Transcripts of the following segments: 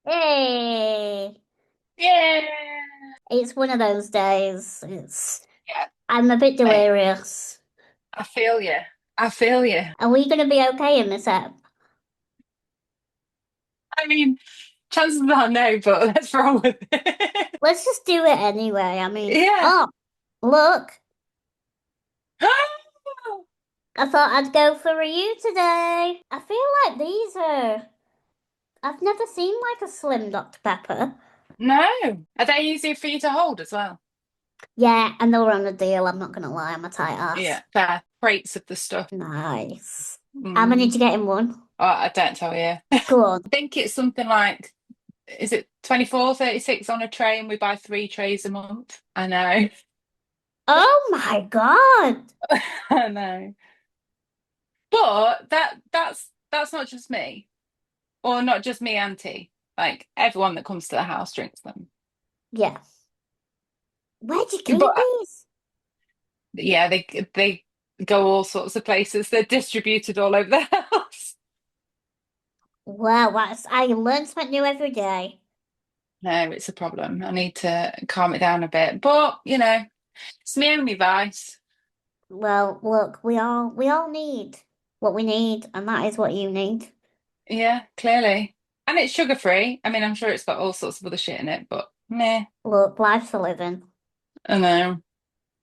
Hey, Yeah. it's one of those days. It's Yeah, I'm a bit mate, delirious. I feel you. I feel you. Are we going to be okay in this app? I mean, chances are no, but let's roll with it. Let's just do it anyway. I mean, Yeah. oh, look, I thought I'd go for you today. I feel like I've never seen like a slim Dr. Pepper. No. Are they easier for you to hold as well? Yeah, and they were on a deal. I'm not going to lie, I'm a tight Yeah, ass. fair. Crates of the stuff. Nice. How many Mm. did you get in one? Oh, I don't tell you. Go on. I think it's something like, is it 24, 36 on a tray and we buy 3 trays a month? I know. Oh my God. I know. But that's not just me. Or not just me, Auntie. Like everyone that comes to the house drinks them. Yeah. Where'd you keep But these? yeah, they go all sorts of places. They're distributed all over the house. Well, I learn something new every day. No, it's a problem. I need to calm it down a bit. But it's my only vice. Well, look, we all need what we need, and that is what you need. Yeah, clearly. And it's sugar free. I mean, I'm sure it's got all sorts of other shit in it, but meh. Look, life's a living. I know.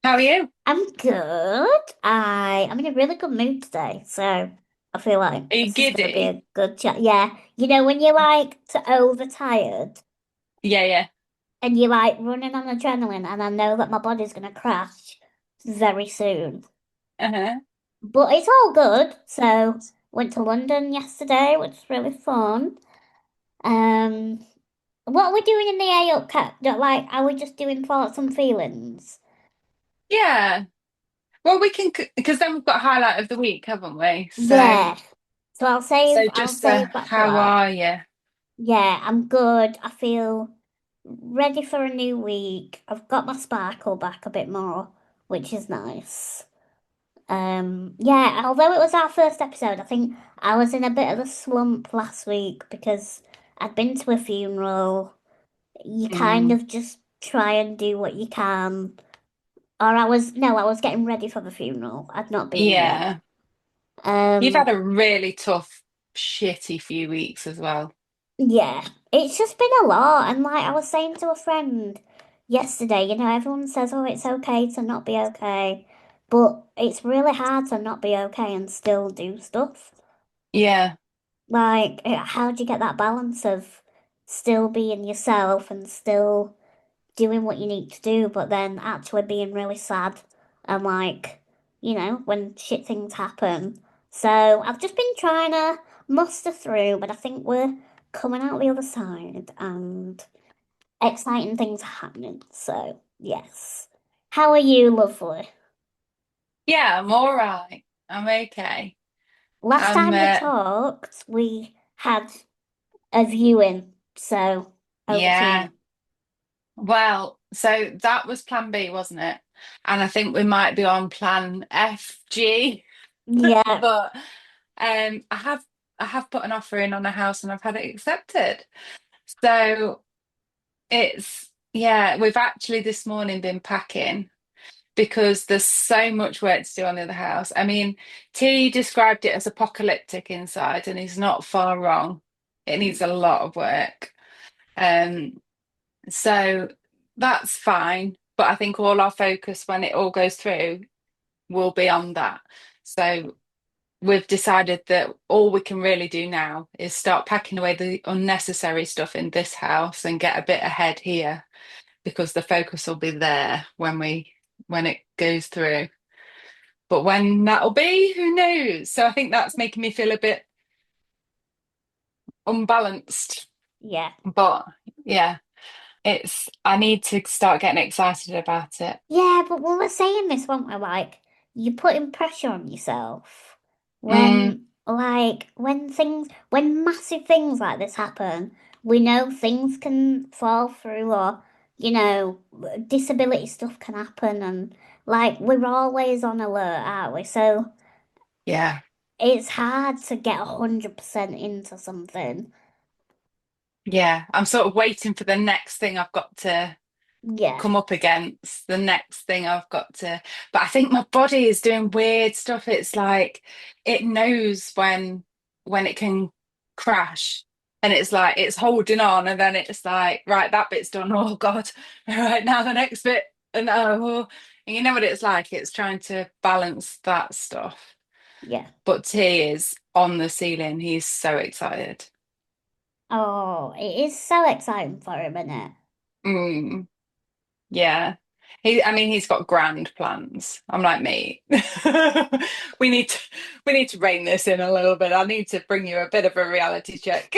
How are you? I'm good. I'm in a really good mood today, so I feel like Are you this is gonna be giddy? a good chat. Yeah, you know when you're like to overtired Yeah, yeah. and you're like running on adrenaline, and I know that my body's gonna crash very soon. Uh-huh. But it's all good. So went to London yesterday, which was really fun. Um, what are we doing in the AO Cup? Like, are we just doing thoughts and feelings? Yeah. Well, we can because then we've got highlight of the week, haven't we? So Yeah. So I'll save so I'll just save that for how that. are you? Yeah, I'm good. I feel ready for a new week. I've got my sparkle back a bit more, which is nice. Yeah, although it was our first episode, I think I was in a bit of a slump last week because I'd been to a funeral. You kind Mm, of just try and do what you can. Or I was getting ready for the funeral. I'd not been yet. yeah. You've had Um, a really tough, shitty few weeks as well. yeah, it's just been a lot. And like I was saying to a friend yesterday, everyone says, oh, it's okay to not be okay. But it's really hard to not be okay and still do stuff. Yeah. Like, how do you get that balance of still being yourself and still doing what you need to do, but then actually being really sad and like, when shit things happen. So I've just been trying to muster through, but I think we're coming out the other side and exciting things are happening. So, yes. How are you, lovely? Yeah, I'm all right. I'm okay. Last I'm time we talked, we had a viewing, so over to yeah. you. Well, so that was plan B, wasn't it? And I think we might be on plan FG. Yeah, But I have put an offer in on a house and I've had it accepted. So it's yeah, we've actually this morning been packing because there's so much work to do on the other house. I mean, T described it as apocalyptic inside, and he's not far wrong. It needs a lot of work. Um, so that's fine. But I think all our focus when it all goes through will be on that. So we've decided that all we can really do now is start packing away the unnecessary stuff in this house and get a bit ahead here because the focus will be there when it goes through. But when that'll be, who knows? So I think that's making me feel a bit unbalanced. yeah. But yeah, it's I need to start getting excited about it. Yeah, but we were saying this, weren't we? Like, you're putting pressure on yourself Mm, when massive things like this happen, we know things can fall through or, disability stuff can happen and like we're always on alert, aren't we? So yeah. it's hard to get 100% into something. Yeah, I'm sort of waiting for the next thing I've got to Yeah, come up against, the next thing I've got to. But I think my body is doing weird stuff. It's like it knows when it can crash. And it's like it's holding on, and then it's like, right, that bit's done. Oh God. All right, now the next bit. And oh, and you know what it's like? It's trying to balance that stuff. yeah. But T is on the ceiling. He's so excited. Oh, it is so exciting for him, isn't it? Mm. Yeah. I mean, he's got grand plans. I'm like, mate, we need to we need to rein this in a little bit. I need to bring you a bit of a reality check.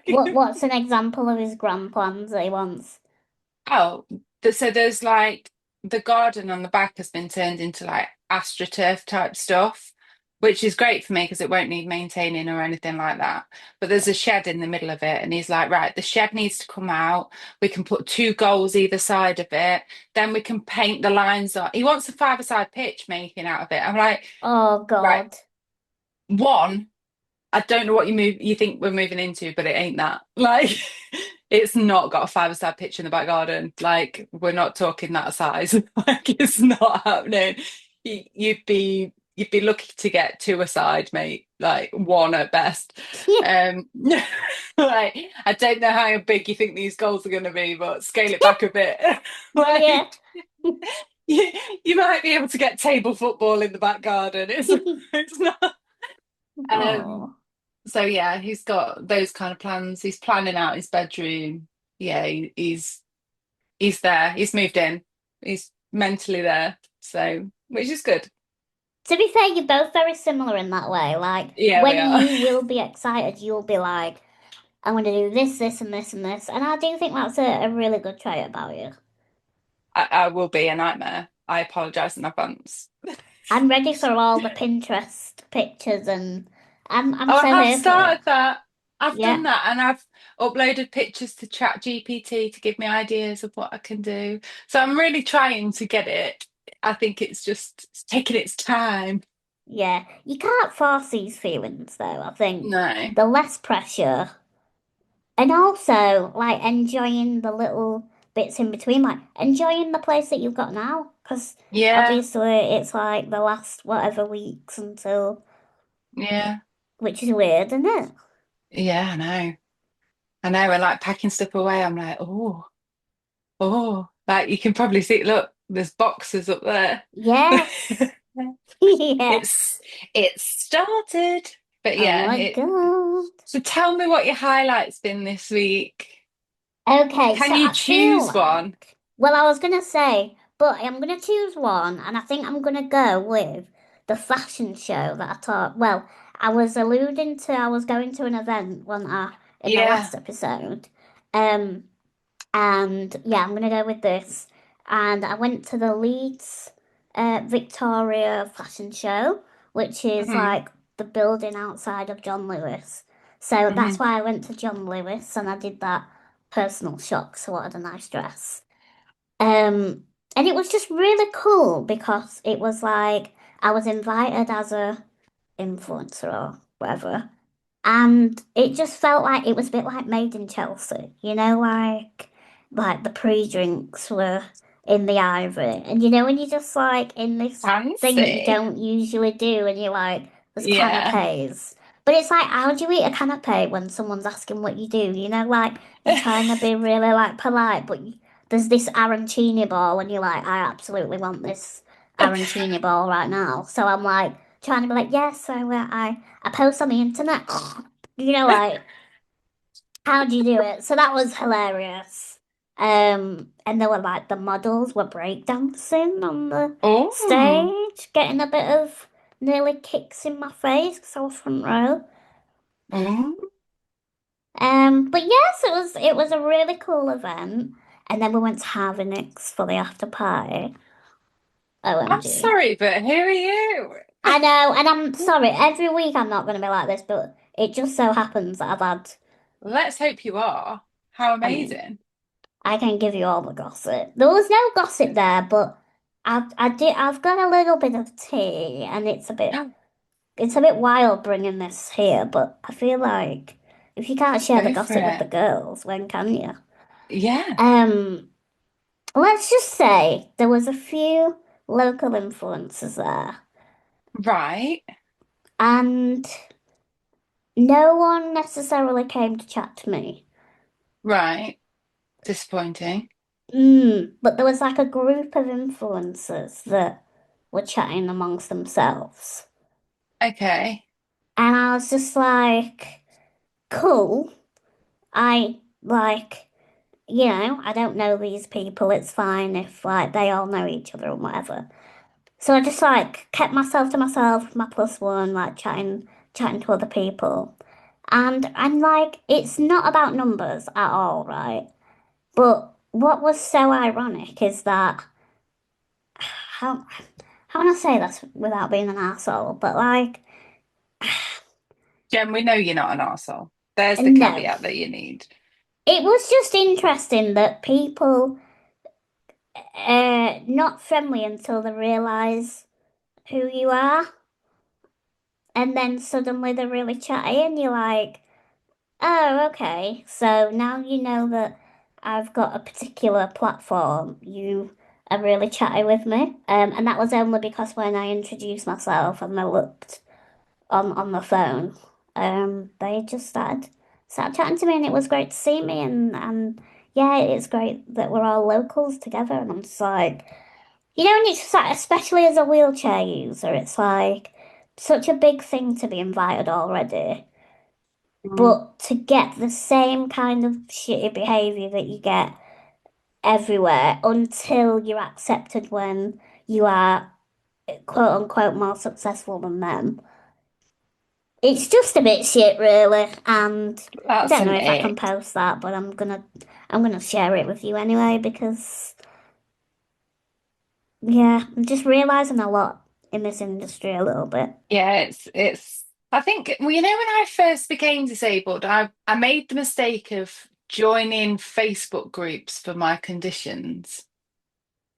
What's an example of his grand plans that he wants? Oh, so there's like the garden on the back has been turned into like AstroTurf type stuff, which is great for me because it won't need maintaining or anything like that. But there's a shed in the middle of it, and he's like, right, the shed needs to come out. We can put two goals either side of it. Then we can paint the lines on. He wants a five-a-side pitch making out of it. I'm like, Oh right, God. one. I don't know what you think we're moving into, but it ain't that. Like, it's not got a five-a-side pitch in the back garden. Like, we're not talking that size. Like, it's not happening. You'd be lucky to get two aside, mate. Like one at best. Um, like I don't know how big you think these goals are going to be, but scale it back a bit. Yeah. Like, you, you might be able to get table football in the back garden. It's not. Um, Oh. so yeah, he's got those kind of plans. He's planning out his bedroom. Yeah, he's there. He's moved in. He's mentally there. So, which is good. To be fair, you're both very similar in that way. Like, Yeah, we when are. you will be excited, you'll be like, I'm going to do this, this, and this, and this. And I do think that's a really good trait about you. I will be a nightmare. I apologize in advance. I'm ready for all the Pinterest pictures and I'm Oh, I so have here for it. started that. I've done Yeah, that, and I've uploaded pictures to ChatGPT to give me ideas of what I can do. So I'm really trying to get it. I think it's taking its time. yeah. You can't force these feelings though. I think No. the less pressure and also like enjoying the little bits in between, like enjoying the place that you've got now. Because Yeah, obviously it's like the last whatever weeks until, yeah, which is weird, isn't it? yeah, I know. I know. And like packing stuff away, I'm like, oh, like you can probably see, look, there's boxes up there. Yes. Yeah. It's it's started. But Oh yeah, my God. so tell me what your highlight's been this week. Okay, so Can you I feel choose one? like, well, I was gonna say, but I'm gonna choose one, and I think I'm gonna go with the fashion show that I thought. Well, I was alluding to I was going to an event one in the Yeah. last episode, um, and yeah, I'm gonna go with this. And I went to the Leeds Victoria Fashion Show, which is hmm like the building outside of John Lewis. So hmm that's why I went to John Lewis and I did that personal shop. So what a nice dress. And it was just really cool because it was like I was invited as a influencer or whatever. And it just felt like it was a bit like Made in Chelsea, like the pre-drinks were in the ivory. And when you're just like in this thing that you Fancy. don't usually do and you're like, there's Yeah. canapes. But it's like, how do you eat a canapé when someone's asking what you do? Like you're trying to be really like polite, but there's this arancini ball and you're like, I absolutely want this arancini ball right now. So I'm like trying to be like, yes, so I post on the internet. Like, how do you do it? So that was hilarious. And there were like the models were breakdancing on the Oh. stage, getting a bit of nearly kicks in my face because I was front row. Oh. But yes, it was a really cool event. And then we went to Harvinix for the after party. I'm OMG. sorry, but who are you? I know, and I'm sorry, every week I'm not going to be like this, but it just so happens that I've had, Let's hope you are. How I mean, amazing. I can give you all the gossip. There was no gossip there, but I've got a little bit of tea, and it's a bit wild bringing this here, but I feel like if you can't share the Go for gossip with the it. girls, when can you? Yeah. Um, let's just say there was a few local influencers there, Right. and no one necessarily came to chat to me. Right. Disappointing. But there was like a group of influencers that were chatting amongst themselves. Okay. And I was just like, cool. I like, I don't know these people. It's fine if like they all know each other and whatever. So I just like kept myself to myself, my plus one, like chatting to other people. And I'm like, it's not about numbers at all, right? But what was so ironic is that how how can I say this without being an asshole? But like, Jen, we know you're not an arsehole. There's the no. caveat that you need. It was just interesting that people not friendly until they realise who you are, and then suddenly they're really chatty, and you're like, oh, okay. So now you know that I've got a particular platform. You are really chatty with me. And that was only because when I introduced myself and I looked on the phone, they just started chatting to me, and it was great to see me. And yeah, it's great that we're all locals together. And I'm just like, and it's just like, especially as a wheelchair user, it's like such a big thing to be invited already. Mm. But to get the same kind of shitty behavior that you get everywhere until you're accepted when you are quote unquote more successful than them. It's just a bit shit, really. And I That's don't know an if I can ick. post that, but I'm gonna share it with you anyway because yeah, I'm just realizing a lot in this industry a little bit. Yeah, it's I think well, when I first became disabled, I made the mistake of joining Facebook groups for my conditions,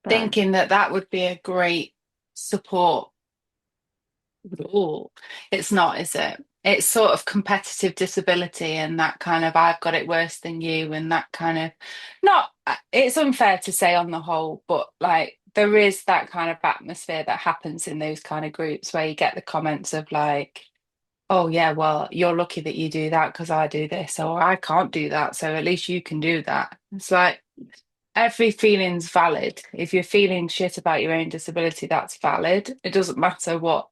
Right. thinking that that would be a great support. Oh, it's not, is it? It's sort of competitive disability and that kind of I've got it worse than you and that kind of not it's unfair to say on the whole, but like there is that kind of atmosphere that happens in those kind of groups where you get the comments of like, oh yeah, well, you're lucky that you do that because I do this, or I can't do that, so at least you can do that. It's like every feeling's valid. If you're feeling shit about your own disability, that's valid. It doesn't matter what.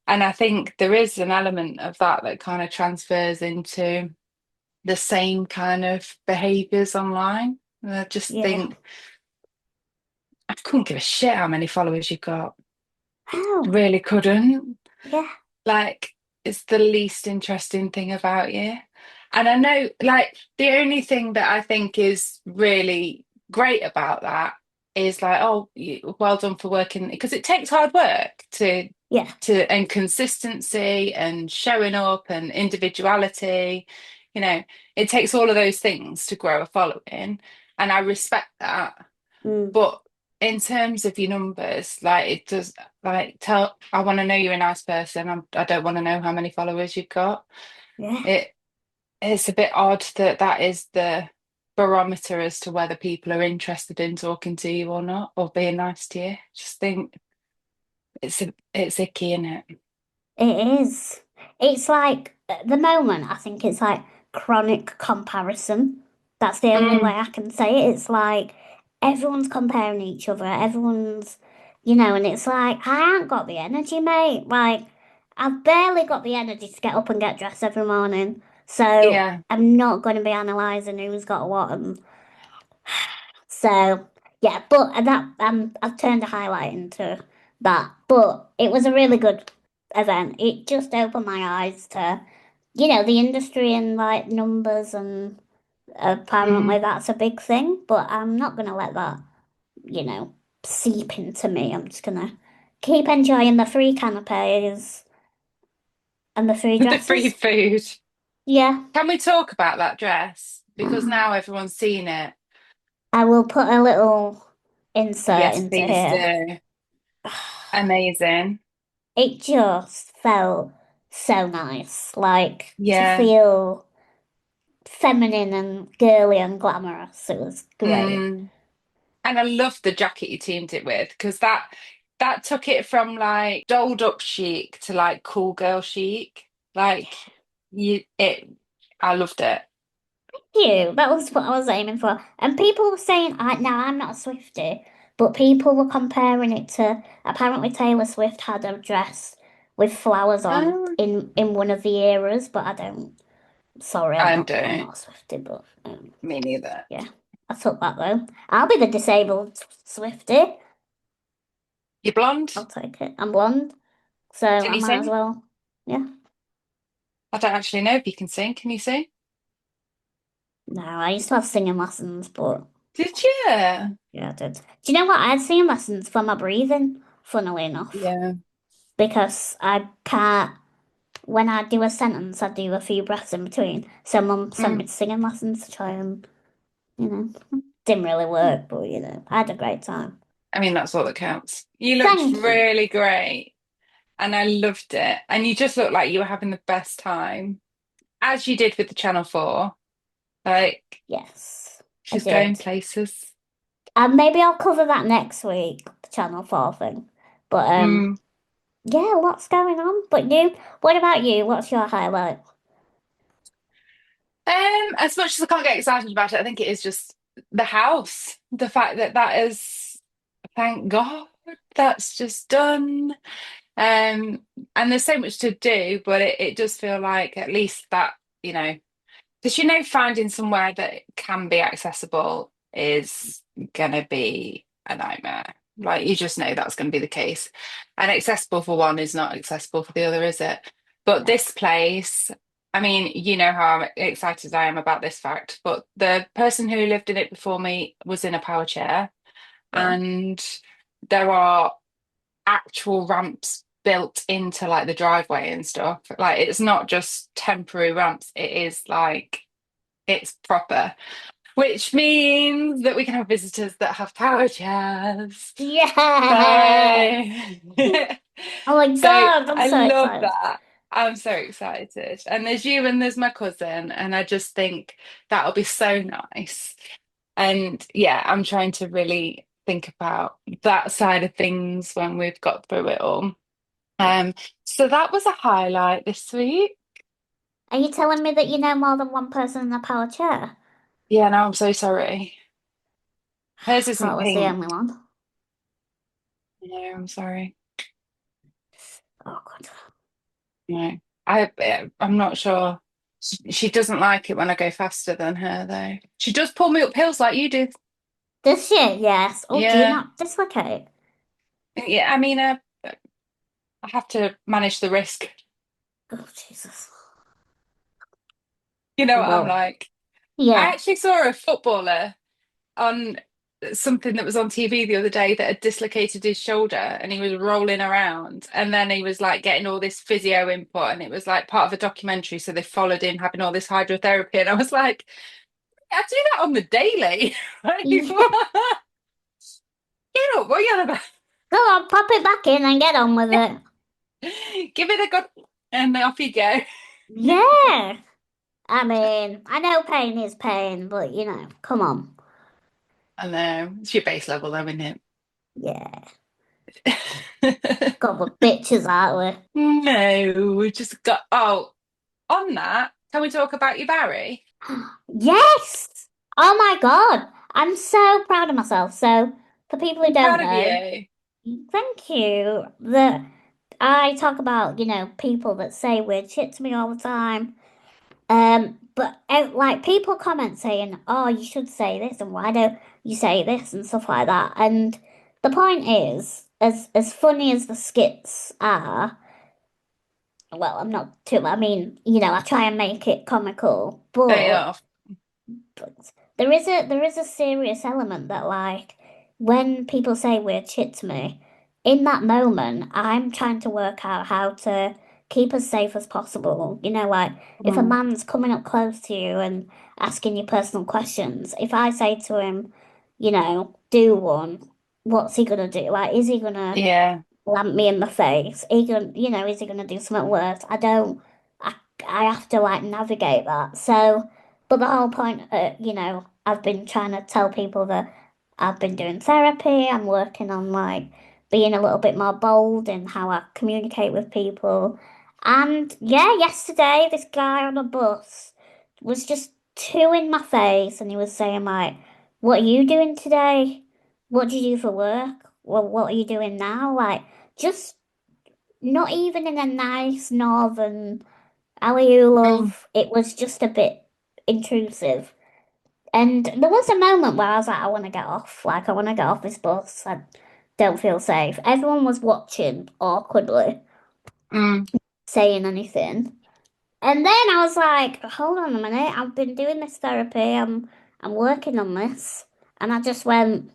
And I think there is an element of that that kind of transfers into the same kind of behaviors online. And I just Yeah. think I couldn't give a shit how many followers you've got. Oh, Really couldn't. yeah. Like, it's the least interesting thing about you. And I know, like, the only thing that I think is really great about that is like, oh, well done for working because it takes hard work Yeah. and consistency and showing up and individuality. You know, it takes all of those things to grow a following, and I respect that. Mm, But in terms of your numbers, like it does, like tell. I want to know you're a nice person. I don't want to know how many followers you've got. yeah. It it's a bit odd that that is the barometer as to whether people are interested in talking to you or not, or being nice to you. Just think it's icky, isn't it? It is. It's like at the moment, I think it's like chronic comparison. That's the only way Mm, I can say it. It's like everyone's comparing each other. Everyone's, and it's like I ain't got the energy, mate. Like I've barely got the energy to get up and get dressed every morning. So yeah. I'm not going to be analysing who's got what and so yeah, but I've turned a highlight into that. But it was a really good event. It just opened my eyes to, the industry and like numbers and apparently Mm. that's a big thing. But I'm not gonna let that, you know, seep into me. I'm just gonna keep enjoying the free canapes and the free The free dresses. food. Yeah, Can we talk about that dress? Because now everyone's seen it. I will put a little insert Yes, into please here. do. Amazing. It just felt so nice, like to Yeah. feel. feminine and girly and glamorous. It was great. Mm. And I love the jacket you teamed it with because that took it from like dolled up chic to like cool girl chic. Like you it I loved it. You, that was what I was aiming for. And people were saying, now I'm not a Swiftie, but people were comparing it to apparently Taylor Swift had a dress with flowers on Oh, in one of the eras, but I don't. Sorry, I I'm don't. not a Swiftie, but Me neither. yeah, I took that though. I'll be the disabled Swiftie. You blonde? I'll take it. I'm blonde, so Can I you might as sing? well. Yeah. I don't actually know if you can sing. Can you sing? No, I used to have singing lessons, but Did you? yeah, I did. Do you know what? I had singing lessons for my breathing, funnily enough, Yeah. because I can't. When I do a sentence, I do a few breaths in between. So mum sent me Mm. to singing lessons to try and, didn't really work, but I had a great time. I mean, that's all that counts. You looked Thank you. really great and I loved it. And you just looked like you were having the best time, as you did with the Channel 4. Like, Yes, I she's going did. places. And maybe I'll cover that next week, the Channel 4 thing. But Mm. yeah, lots going on. But what about you? What's your highlight? As much as I can't get excited about it, I think it is just the house. The fact that that is, thank God, that's just done. Um, and there's so much to do, but it does feel like at least that, you know, because finding somewhere that can be accessible is gonna be a nightmare. Like you just know that's going to be the case. And accessible for one is not accessible for the other, is it? But No. this place, I mean, you know how excited I am about this fact, but the person who lived in it before me was in a power chair, Yeah. and there are actual ramps built into like the driveway and stuff. Like it's not just temporary ramps, it is like it's proper, which means that we can have visitors that have power chairs. So, Yeah. Oh my so God, I'm I so love excited. that. I'm so excited. And there's you and there's my cousin, and I just think that'll be so nice. And yeah, I'm trying to really think about that side of things when we've got through it all. Yeah. Um, so that was a highlight this week. Are you telling me that you know more than one person in a power chair? Yeah, no, I'm so sorry. Hers I thought I isn't was the pink. only one. No, I'm sorry. Oh God. No, I'm not sure. She doesn't like it when I go faster than her, though. She does pull me up hills like you do. Does she? Yes. Oh, do you Yeah, not dislocate? yeah. I mean, I have to manage the risk. Oh, Jesus. You know what I'm Well, like. I yeah. actually saw a footballer on something that was on TV the other day that had dislocated his shoulder and he was rolling around and then he was like getting all this physio input and it was like part of a documentary, so they followed him having all this hydrotherapy and I was like, I do that on the daily. Like, what? Get up, what are you on about? Go on, pop it back in and get on with it. Give it a good and off you go. Yeah. I mean, I know pain is pain, but come on. I know. It's your base level though, isn't Yeah. it? God, we're bitches, aren't No, we just got on that, can we talk about your Barry? we? Yes. Oh my God. I'm so proud of myself. So, for people who I'm don't proud of know, you. thank you. I talk about, people that say weird shit to me all the time. But like people comment saying, "Oh, you should say this," and "Why don't you say this?" and stuff like that. And the point is, as funny as the skits are, well, I'm not too. I mean, I try and make it comical, They but are. there is a serious element that like when people say weird shit to me, in that moment, I'm trying to work out how to keep as safe as possible. Like if a Mm. man's coming up close to you and asking you personal questions, if I say to him, do one, what's he gonna do? Like, is he gonna Yeah. lamp me in the face? Is he gonna do something worse? I don't. I have to like navigate that. So. But the whole point, I've been trying to tell people that I've been doing therapy. I'm working on like being a little bit more bold in how I communicate with people. And yeah, yesterday this guy on a bus was just two in my face and he was saying like, "What are you doing today? What do you do for work? Well, what are you doing now?" Like just not even in a nice northern alley Mm, love. It was just a bit intrusive. And there was a moment where I was like, I want to get off. Like, I want to get off this bus. I don't feel safe. Everyone was watching awkwardly, mm, saying anything. And then I was like, hold on a minute. I've been doing this therapy. I'm working on this. And I just went,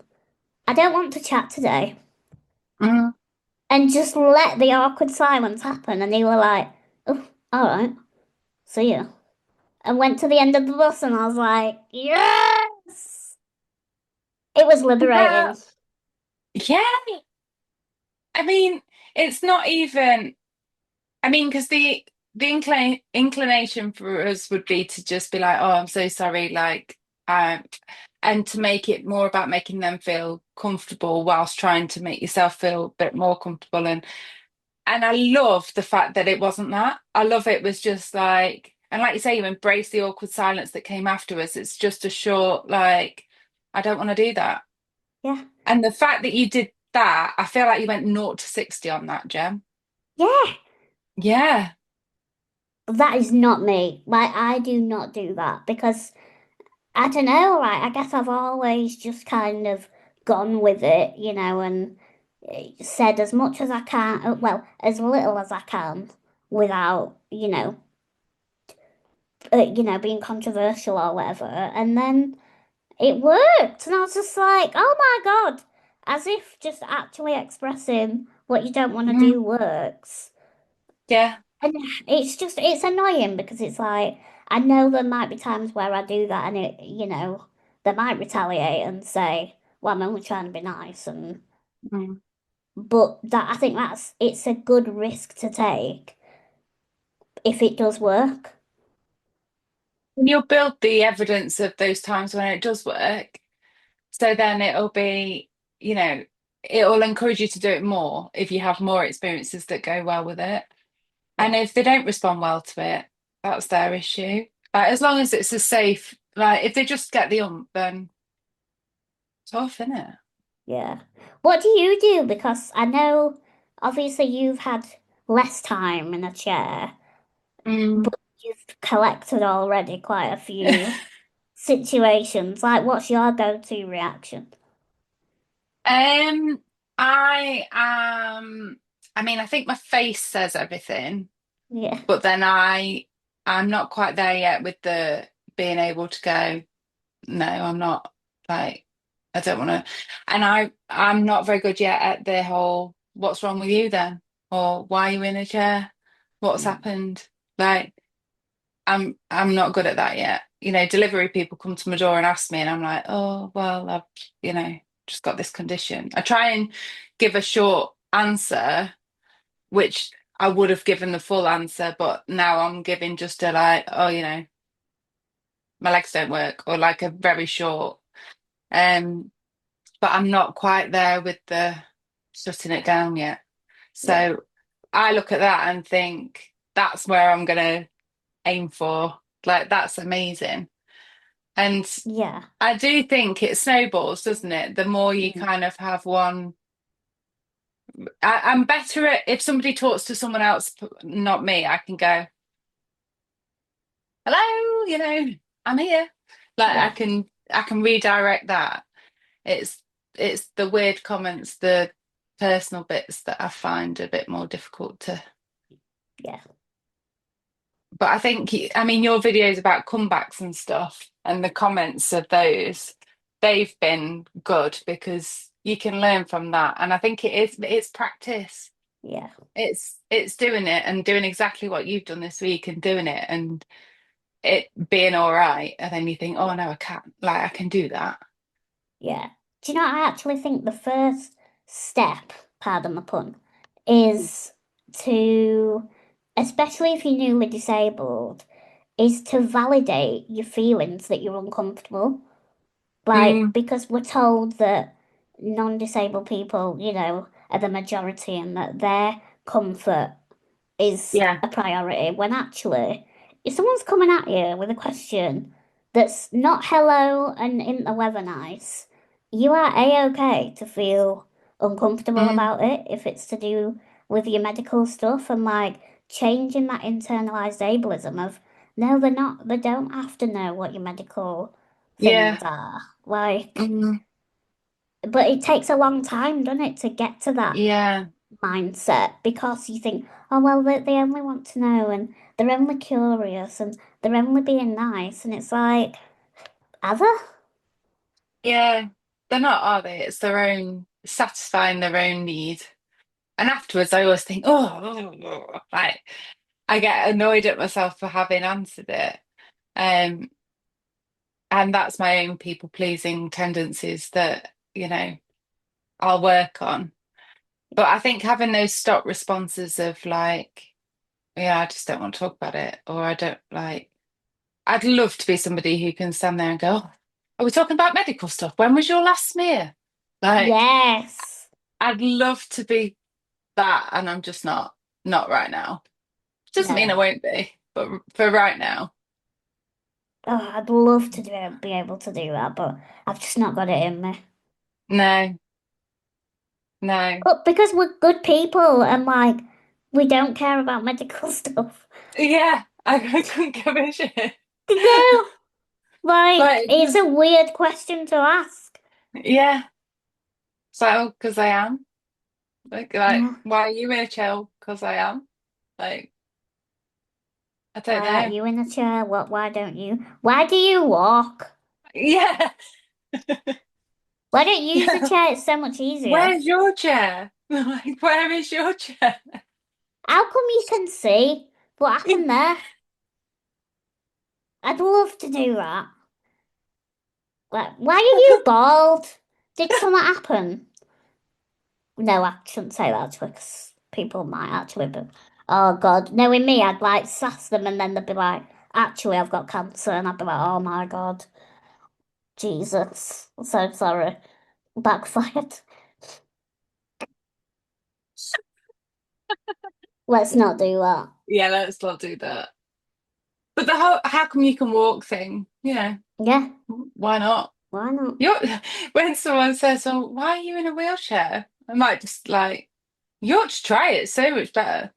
I don't want to chat today. mm. And just let the awkward silence happen. And they were like, oh, all right, see you. And went to the end of the bus and I was like, yes! It was liberating. Well, yeah. I mean, it's not even. I mean, because the inclination for us would be to just be like, "Oh, I'm so sorry," like, um, and to make it more about making them feel comfortable whilst trying to make yourself feel a bit more comfortable. And I love the fact that it wasn't that. I love it was just like, and like you say, you embrace the awkward silence that came afterwards. It's just a short, like, I don't want to do that. Yeah. And the fact that you did that, I feel like you went 0 to 60 on that, Gem. Yeah. Yeah. That is not me. Like, I do not do that because I don't know, like, I guess I've always just kind of gone with it, and said as much as I can, well, as little as I can without, being controversial or whatever. And then it worked. And I was just like, oh my God, as if just actually expressing what you don't want to Mhm. do works. Yeah. And it's annoying because it's like, I know there might be times where I do that and they might retaliate and say, well, I'm only trying to be nice. Mm. But I think it's a good risk to take if it does work. And you'll build the evidence of those times when it does work. So then it'll be, you know, it'll encourage you to do it more if you have more experiences that go well with it. And Yeah. if they don't respond well to it, that's their issue. Like, as long as it's a safe, like if they just get the then tough, isn't it? Yeah. What do you do? Because I know obviously you've had less time in a chair, Mm. but you've collected already quite a few situations. Like, what's your go-to reaction? Um, I am, I mean, I think my face says everything, Yeah. but then I'm not quite there yet with the being able to go, no, I'm not like I don't want to, and I'm not very good yet at the whole what's wrong with you then, or why are you in a chair, what's Mm. happened, like I'm not good at that yet. Delivery people come to my door and ask me, and I'm like, oh well, I've just got this condition. I try and give a short answer, which I would have given the full answer, but now I'm giving just a like, oh, my legs don't work, or like a very short. Um, but I'm not quite there with the shutting it down yet. Yeah. So I look at that and think that's where I'm gonna aim for. Like that's amazing. And Yeah. I do think it snowballs, doesn't it? The more you Mm. kind of have one, I'm better at if somebody talks to someone else, not me, I can go, hello, I'm here. Like I Yeah. can I can redirect that. It's it's the weird comments, the personal bits that I find a bit more difficult to. Yeah. But I think, I mean, your videos about comebacks and stuff and the comments of those, they've been good because you can learn from that. And I think it's practice. Yeah. It's doing it and doing exactly what you've done this week and doing it and it being all right. And then you think, oh no, I can't, like I can do that. Yeah. Do you know, I actually think the first step, pardon the pun, is to, especially if you're newly disabled, is to validate your feelings that you're uncomfortable. Like, Mm, because we're told that non-disabled people, are the majority and that their comfort is yeah. a priority when actually, if someone's coming at you with a question that's not hello and in the weather nice, you are a-okay to feel uncomfortable Mm, about it if it's to do with your medical stuff and like changing that internalized ableism of no, they don't have to know what your medical things yeah. are. Like, Mm, but it takes a long time, doesn't it, to get to that yeah. mindset because you think, oh, well, they only want to know and they're only curious and they're only being nice. And it's like, are they? Yeah. They're not, are they? It's their own, satisfying their own need. And afterwards, I always think, oh, like I get annoyed at myself for having answered it. Um, and that's my own people pleasing tendencies that, I'll work on. But I think having those stock responses of like, yeah, I just don't want to talk about it, or I don't like, I'd love to be somebody who can stand there and go, "Oh, are we talking about medical stuff? When was your last smear?" Like, Yes. I'd love to be that, and I'm just not right now. Doesn't mean I No. won't be, but for right now, Oh, I'd love to be able to do that, but I've just not got it in me. no, no. But because we're good people and like we don't care about medical stuff. Yeah, I couldn't give a shit. No, like Like, it's a weird question to ask. yeah, so because I am like, Yeah. why are you in a chill? Because I am. Like, I don't Why aren't know. you in a chair? What? Why don't you? Why do you walk? Yeah, Why don't you use the yeah. chair? It's so much easier. Where's your chair? Like, where is your chair? How come you can see what happened there? I'd love to do that. Like, why are you bald? Did something happen? No, I shouldn't say that to because people might actually be. Oh God, knowing me, I'd like sass them and then they'd be like, "Actually, I've got cancer," and I'd be like, "Oh my God, Jesus, I'm so sorry, backfired." Let's not do that. Yeah, let's not do that. But the whole how come you can walk thing, Yeah, why not? why not? You're when someone says, "Oh, why are you in a wheelchair?" I might just like, you ought to try it. It's so much better.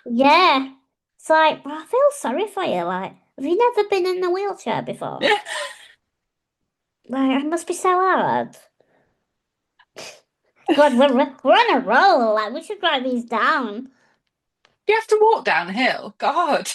Yeah. It's like, well, I feel sorry for you. Like, have you never been in a wheelchair before? Yeah. Like, it must be so hard. God, we're on a roll. Like, we should write these down. You have to walk downhill. God.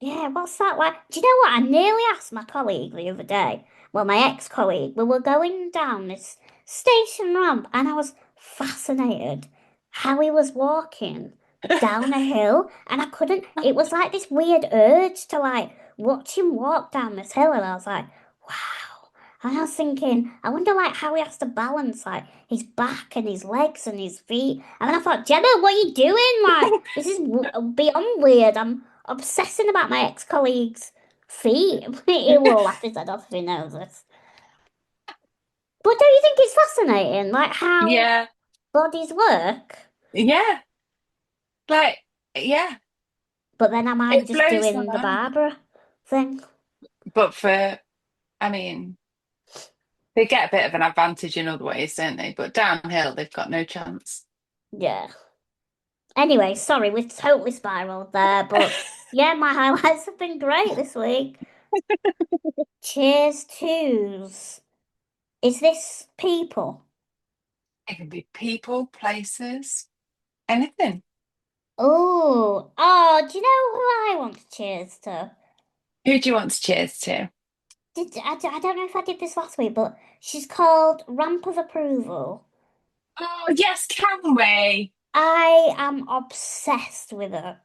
Yeah, what's that like? Do you know what? I nearly asked my colleague the other day. Well, my ex-colleague. We were going down this station ramp, and I was fascinated how he was walking down a hill, and I couldn't. It was like this weird urge to like watch him walk down this hill, and I was like, wow. And I was thinking, I wonder like how he has to balance like his back and his legs and his feet. And then I thought, Gemma, what are you doing? Like, this is beyond weird. I'm obsessing about my ex-colleague's feet. He will laugh his head off if he knows this. But don't you think it's fascinating, like how Yeah. bodies work? Yeah. Like, yeah. But then am I It just blows my doing the mind. Barbara thing? But I mean, they get a bit of an advantage in other ways, don't they? But downhill, they've got no chance. Yeah. Anyway, sorry, we've totally spiraled there, but yeah, my highlights have been great this week. Cheers twos. Is this people? It can be people, places, anything. Do you know who I want to cheers to? Who do you want to cheers to? I don't know if I did this last week, but she's called Ramp of Approval. Oh, yes, can we? I am obsessed with her.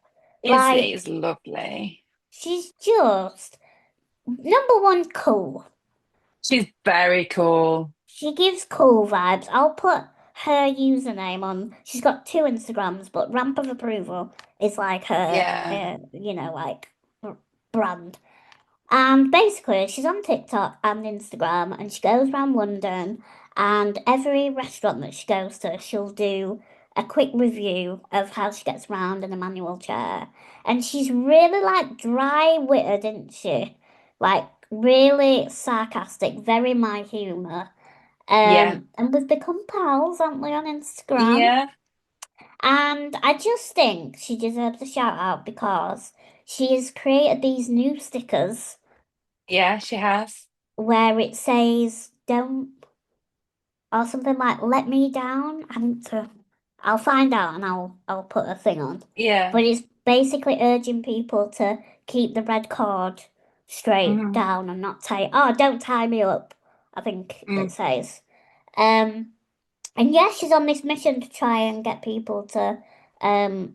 Izzy Like, is lovely. she's just number one cool. She's very cool. She gives cool vibes. I'll put her username on. She's got two Instagrams, but Ramp of Approval is like her, Yeah. like brand. And basically, she's on TikTok and Instagram, and she goes around London, and every restaurant that she goes to, she'll do a quick review of how she gets around in a manual chair. And she's really like dry-witted, isn't she? Like really sarcastic, very my humour. Yeah. And we've become pals, aren't we, on Instagram? Yeah. And I just think she deserves a shout out because she has created these new stickers Yeah, she has. where it says don't or something like let me down. I need to I'll find out and I'll put a thing on. Yeah. But it's basically urging people to keep the red cord straight Hmm. down and not tie don't tie me up, I think it Mm. says. Um And yes, she's on this mission to try and get people to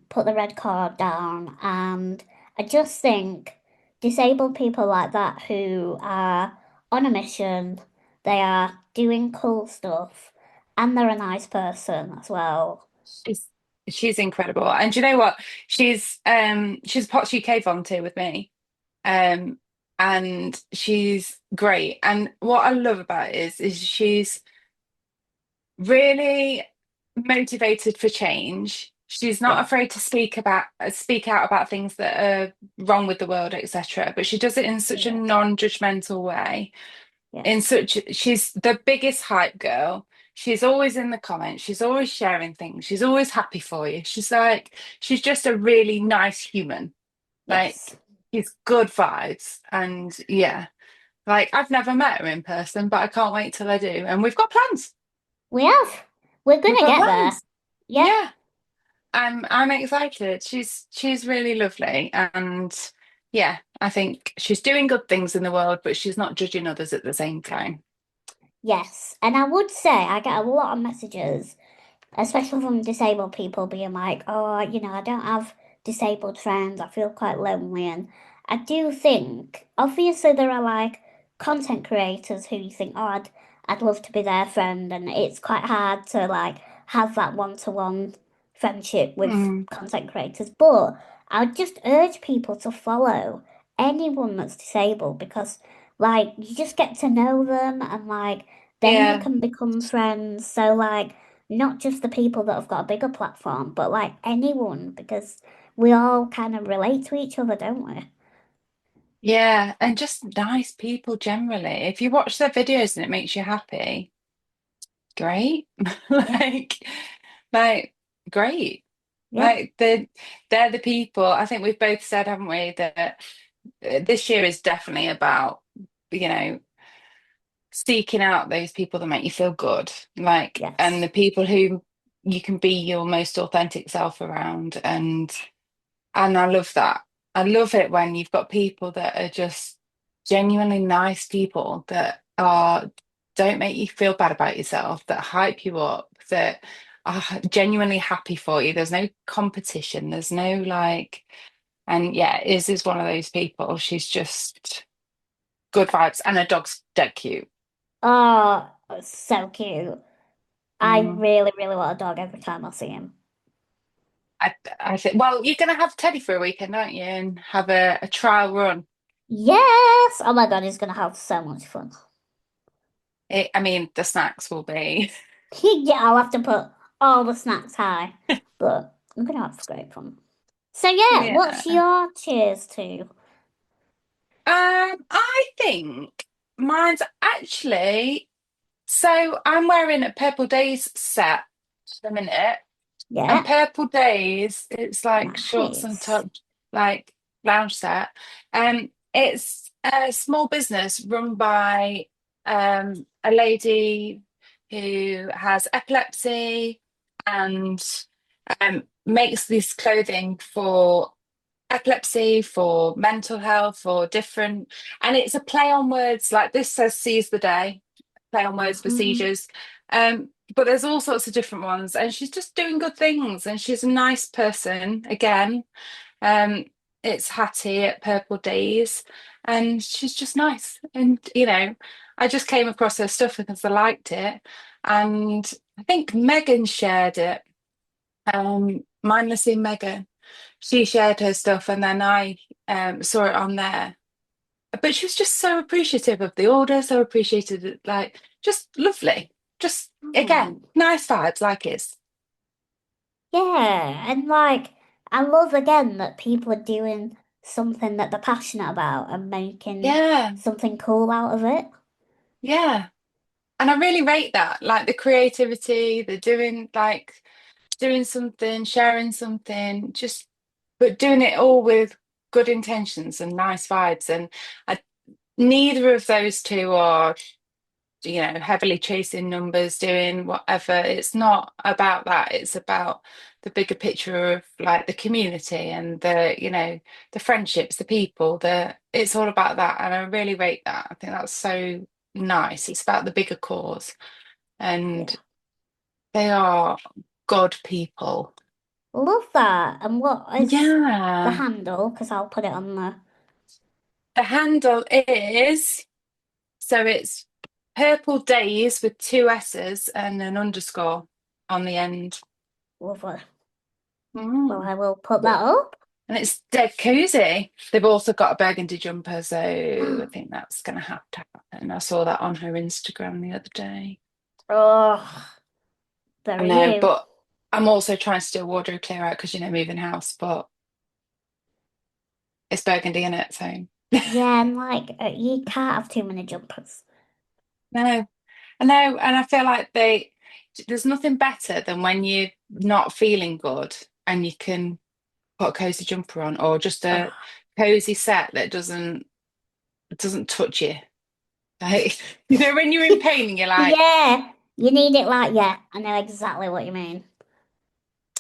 put the red card down. And I just think disabled people like that who are on a mission, they are doing cool stuff, and they're a nice person as well. She's she's incredible. And do you know what? She's a Pots UK volunteer with me. Um and she's great. And what I love about it is she's really motivated for change. She's not Yeah, afraid to speak out about things that are wrong with the world, etc. But she does it in such a yeah, non-judgmental way. yes. She's the biggest hype girl. She's always in the comments. She's always sharing things. She's always happy for you. She's just a really nice human. Yes. Like, she's good vibes. And yeah, like I've never met her in person, but I can't wait till I do. And we've got plans. We have. We're We've gonna got get there. plans. Yeah. Yeah. I'm excited. She's really lovely. And yeah, I think she's doing good things in the world, but she's not judging others at the same time. Yes. And I would say I get a lot of messages especially from disabled people being like, oh, I don't have disabled friends. I feel quite lonely. And I do think, obviously, there are like content creators who you think, oh, I'd love to be their friend. And it's quite hard to like have that one-to-one friendship with Mm, content creators. But I would just urge people to follow anyone that's disabled because like you just get to know them and like then you yeah. can become friends. So like not just the people that have got a bigger platform, but like anyone, because we all kind of relate to each other, don't we? Yeah, and just nice people generally. If you watch their videos and it makes you happy, great. Yeah, Like, like, great. yeah, Like they're the people. I think we've both said, haven't we, that this year is definitely about, you know, seeking out those people that make you feel good. Like, and yes. the people who you can be your most authentic self around. And I love that. I love it when you've got people that are just genuinely nice people that are don't make you feel bad about yourself, that hype you up, that are genuinely happy for you. There's no competition. There's no like, and yeah, Iz is one of those people. She's just good vibes, and her dog's dead cute. Oh, so cute. I Mm. really, really want a dog every time I see him. I think, well, you're gonna have Teddy for a weekend, aren't you? And have a trial run. Yes! Oh my God, he's gonna have so much fun. I mean, the snacks will be. Yeah, I'll have to put all the snacks high, but I'm gonna have great fun. So yeah, what's Yeah. your cheers to? I think mine's actually so I'm wearing a Purple Days set at the minute. And Yeah, Purple Days, it's like shorts and nice. top, like lounge set. It's a small business run by a lady who has epilepsy and makes this clothing for epilepsy, for mental health, for different, and it's a play on words. Like this says seize the day, play on words for Hmm. seizures. But there's all sorts of different ones, and she's just doing good things, and she's a nice person again. Um, it's Hattie at Purple Days, and she's just nice. And I just came across her stuff because I liked it, and I think Megan shared it. Mindlessly Megan, she shared her stuff, and then I saw it on there, but she was just so appreciative of the order, so appreciated, like just lovely. Just Oh. again, nice vibes like it's. Yeah, and like I love again that people are doing something that they're passionate about and making Yeah, something cool out of it. yeah. And I really rate that, like the creativity, the doing like doing something, sharing something, just but doing it all with good intentions and nice vibes. And I, neither of those two are, heavily chasing numbers, doing whatever. It's not about that. It's about the bigger picture of like the community and the friendships, the people, it's all about that. And I really rate that. I think that's so nice. It's about the bigger cause. And Yeah. they are God people. Love that. And what is the Yeah. handle? Because I'll put it on the The handle is so it's Purple Days with two S's and an underscore on the end. lovely. Well, Mm. I will put that up. And it's dead cozy. They've also got a burgundy jumper, so I think that's going to have to happen. I saw that on her Instagram the other day. Oh, I very know, you. but I'm also trying to do a wardrobe clear out because, moving house, but it's burgundy in it, so Yeah, and like you can't have too many jumpers. no. I know, and I feel like there's nothing better than when you're not feeling good and you can put a cozy jumper on or just a Oh, cozy set that doesn't touch you. Like, when you're in pain and you're like, yeah, you need it like yeah. I know exactly what you mean.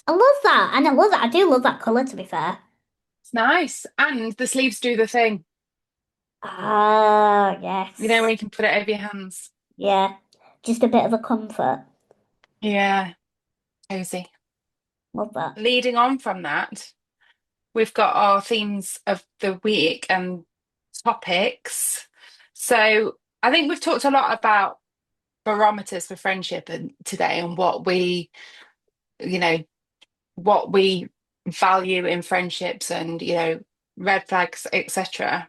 I love that, and I love that. I do love that color. To be fair. it's nice. And the sleeves do the thing. Oh, When yes. you can put it over your hands. Yeah. Just a bit of a comfort. Yeah, cozy. Love that. Leading on from that, we've got our themes of the week and topics. So I think we've talked a lot about barometers for friendship and today and you know, what we value in friendships and, red flags, etc.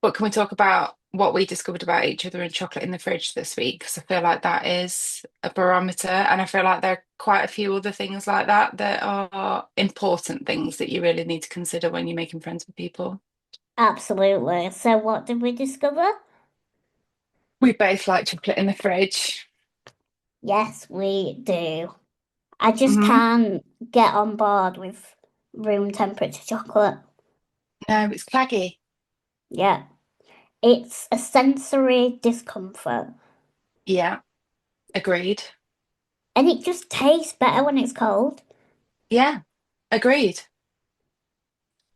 But can we talk about what we discovered about each other in chocolate in the fridge this week? Because I feel like that is a barometer, and I feel like there are quite a few other things like that that are important things that you really need to consider when you're making friends with people. Absolutely. So what did we discover? We both like chocolate in the fridge. Yes, we do. I just Hmm. can't get on board with room temperature chocolate. No, it's claggy. Yeah. It's a sensory discomfort. Yeah, agreed. And it just tastes better when it's cold. Yeah, agreed.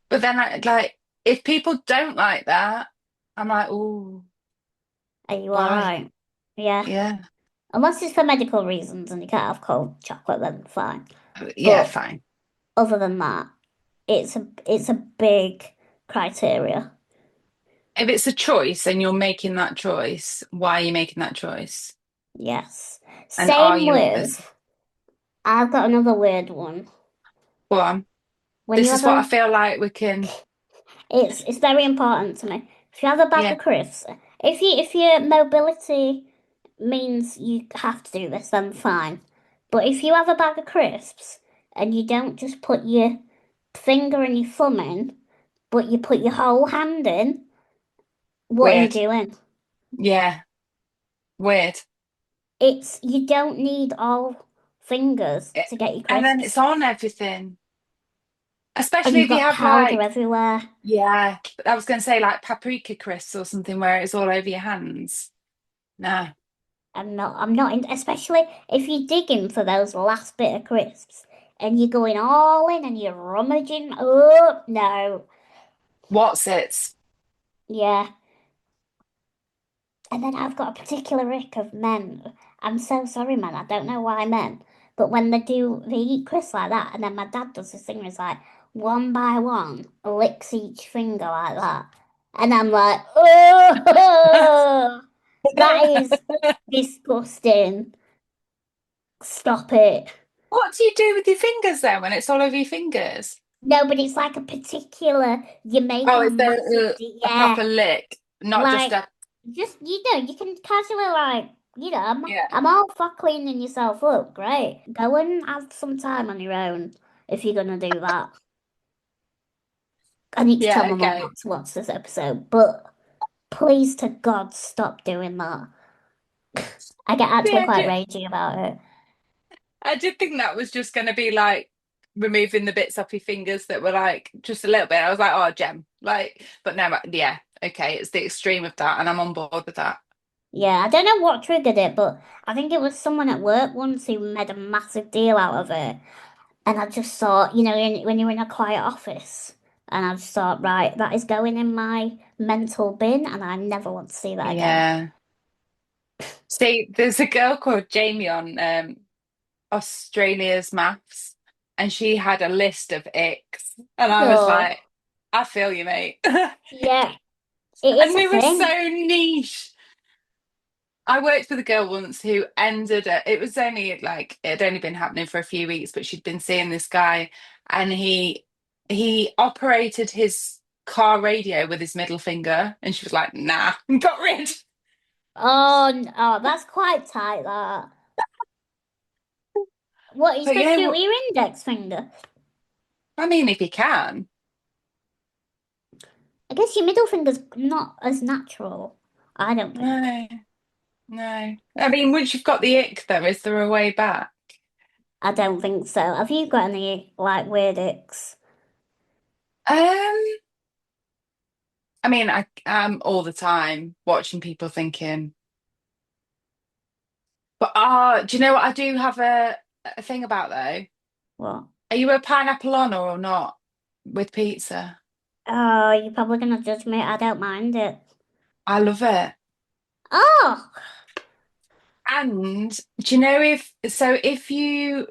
But then, if people don't like that, I'm like, oh, Are you why? alright? Yeah. Yeah, Unless it's for medical reasons and you can't have cold chocolate, then fine. yeah, But fine. other than that, it's a big criteria. If it's a choice and you're making that choice, why are you making that choice? Yes. And are Same you as with, I've got another weird one. go on? When you This have is what I a, feel like we can. it's very important to me. If you have a bag Yeah, of crisps, if your mobility means you have to do this, then fine. But if you have a bag of crisps and you don't just put your finger and your thumb in, but you put your whole hand in, what are you weird. doing? Yeah, weird. It's you don't need all fingers It- to get your and then it's crisps. on everything, And especially you've if you got have powder like, everywhere. yeah, I was going to say like paprika crisps or something where it's all over your hands. No, I'm not in, especially if you're digging for those last bit of crisps and you're going all in and you're rummaging. Oh, no. what's it? Yeah. And then I've got a particular ick of men. I'm so sorry, man. I don't know why men, but when they eat crisps like that, and then my dad does this thing where it's like one by one, licks each finger like that. And I'm like, oh, that is disgusting. Stop it. What do you do with your fingers then when it's all over your fingers? No, but it's like a particular, you make Oh, a is there massive, a proper yeah, lick, not just like, a just, you can casually, like, yeah, I'm all for cleaning yourself up, great. Go and have some time on your own if you're gonna do that. I need to tell yeah, my mum okay. not to watch this episode, but please to God stop doing that. I get actually Yeah, quite ragey about it. I did think that was just going to be like removing the bits off your fingers that were like just a little bit. I was like, oh, gem, like, but no, yeah, okay, it's the extreme of that, and I'm on board with that. Yeah, I don't know what triggered it, but I think it was someone at work once who made a massive deal out of it. And I just thought, when you're in a quiet office, and I just thought, right, that is going in my mental bin, and I never want to see that again. Yeah. See, there's a girl called Jamie on Australia's Maths, and she had a list of icks, and I was Oh, like, I feel you, mate. yeah, it is And a we were so thing. niche. I worked with a girl once who ended up, it was only like it had only been happening for a few weeks, but she'd been seeing this guy and he operated his car radio with his middle finger and she was like, nah, got rid. Oh, that's quite tight, that. What, are you But supposed yeah, to do it with your index finger? I mean, if you can. I guess your middle finger's not as natural, I don't think. No, no. I mean, once you've got the ick though, is there a way back? I don't think so. Have you got any, like, weird icks? Um, I mean, I am all the time watching people thinking, but do you know what I do have a thing about though? What? Are you a pineapple on or not with pizza? Oh, you're probably gonna judge me. I don't mind it. I love it. Oh, And do you know if you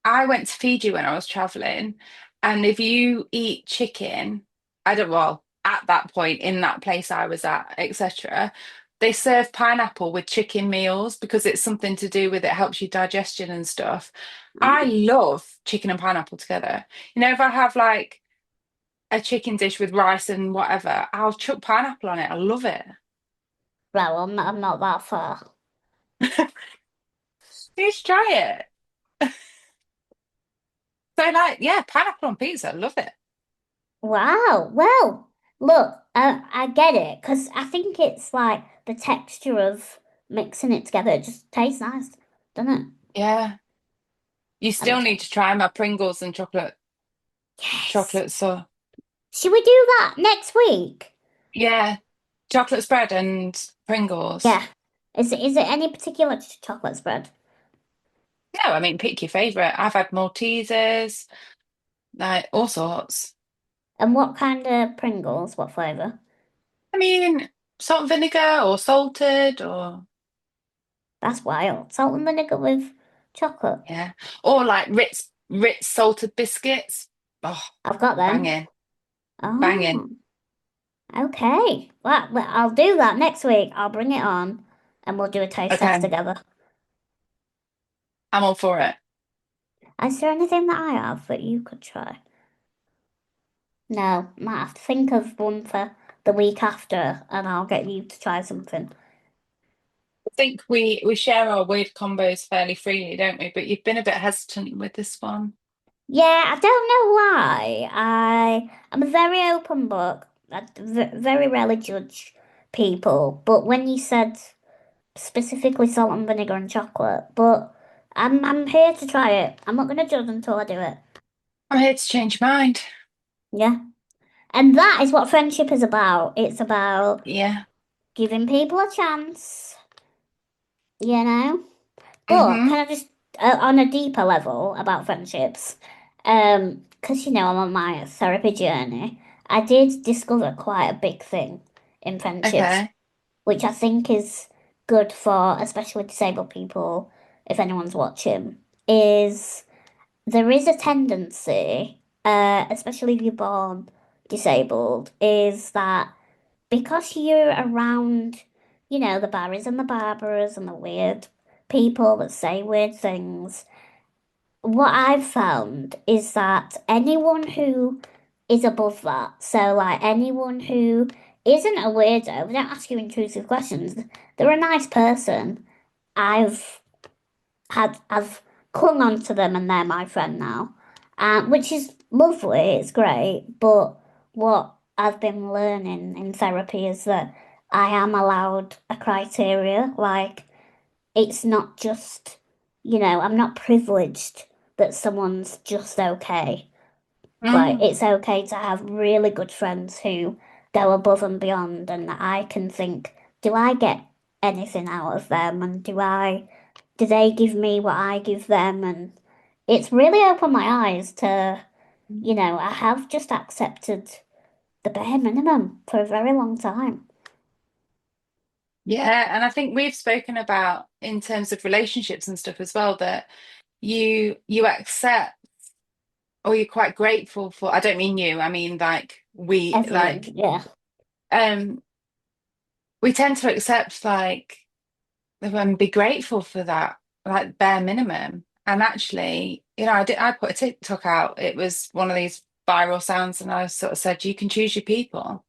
I went to Fiji when I was traveling, and if you eat chicken, I don't well, at that point in that place I was at, etc., they serve pineapple with chicken meals because it's something to do with it helps you digestion and stuff. I oh. love chicken and pineapple together. You know, if I have like a chicken dish with rice and whatever, I'll chuck pineapple on it. I love it. Well, I'm not that far. You should try it. So like, yeah, pineapple on pizza, love it. Wow. Well, look, I get it because I think it's like the texture of mixing it together. It just tastes nice, doesn't it? Yeah. You And still need to try my Pringles and yes. chocolate so Should we do that next week? yeah, chocolate spread and Pringles. Yeah. Is it any particular chocolate spread? No, I mean pick your favorite. I've had Maltesers, like all sorts. And what kind of Pringles? What flavor? I mean, salt and vinegar or salted or That's wild. Salt and vinegar with chocolate. yeah. Or like Ritz salted biscuits. Oh, I've got them. banging, banging. Oh. Okay. Well, I'll do that next week. I'll bring it on and we'll do a taste test Okay, together. I'm all for it. Is there anything that I have that you could try? No, might have to think of one for the week after and I'll get you to try something. I think we share our weird combos fairly freely, don't we? But you've been a bit hesitant with this one. Yeah, I don't know why. I'm a very open book. Very rarely judge people, but when you said specifically salt and vinegar and chocolate, but I'm here to try it. I'm not gonna judge until I do it. I'm here to change your mind. Yeah. And that is what friendship is about. It's about Yeah. giving people a chance, you know? But Mm-hmm. kind of just on a deeper level about friendships, because I'm on my therapy journey, I did discover quite a big thing in friendships, Okay. which I think is good for especially disabled people, if anyone's watching, is there is a tendency, especially if you're born disabled, is that because you're around, the Barrys and the Barbaras and the weird people that say weird things, what I've found is that anyone who is above that, so like anyone who isn't a weirdo, they don't ask you intrusive questions, they're a nice person. I've I've clung on to them and they're my friend now, which is lovely, it's great. But what I've been learning in therapy is that I am allowed a criteria, like it's not just, I'm not privileged that someone's just okay. Like, Mm. it's okay to have really good friends who go above and beyond, and I can think, do I get anything out of them? And do they give me what I give them? And it's really opened my eyes to, I have just accepted the bare minimum for a very long time. Yeah, and I think we've spoken about in terms of relationships and stuff as well that you accept or you're quite grateful for, I don't mean you, I mean like Everyone, yeah, um we tend to accept like and be grateful for that, like bare minimum. And actually, I put a TikTok out. It was one of these viral sounds, and I sort of said, you can choose your people.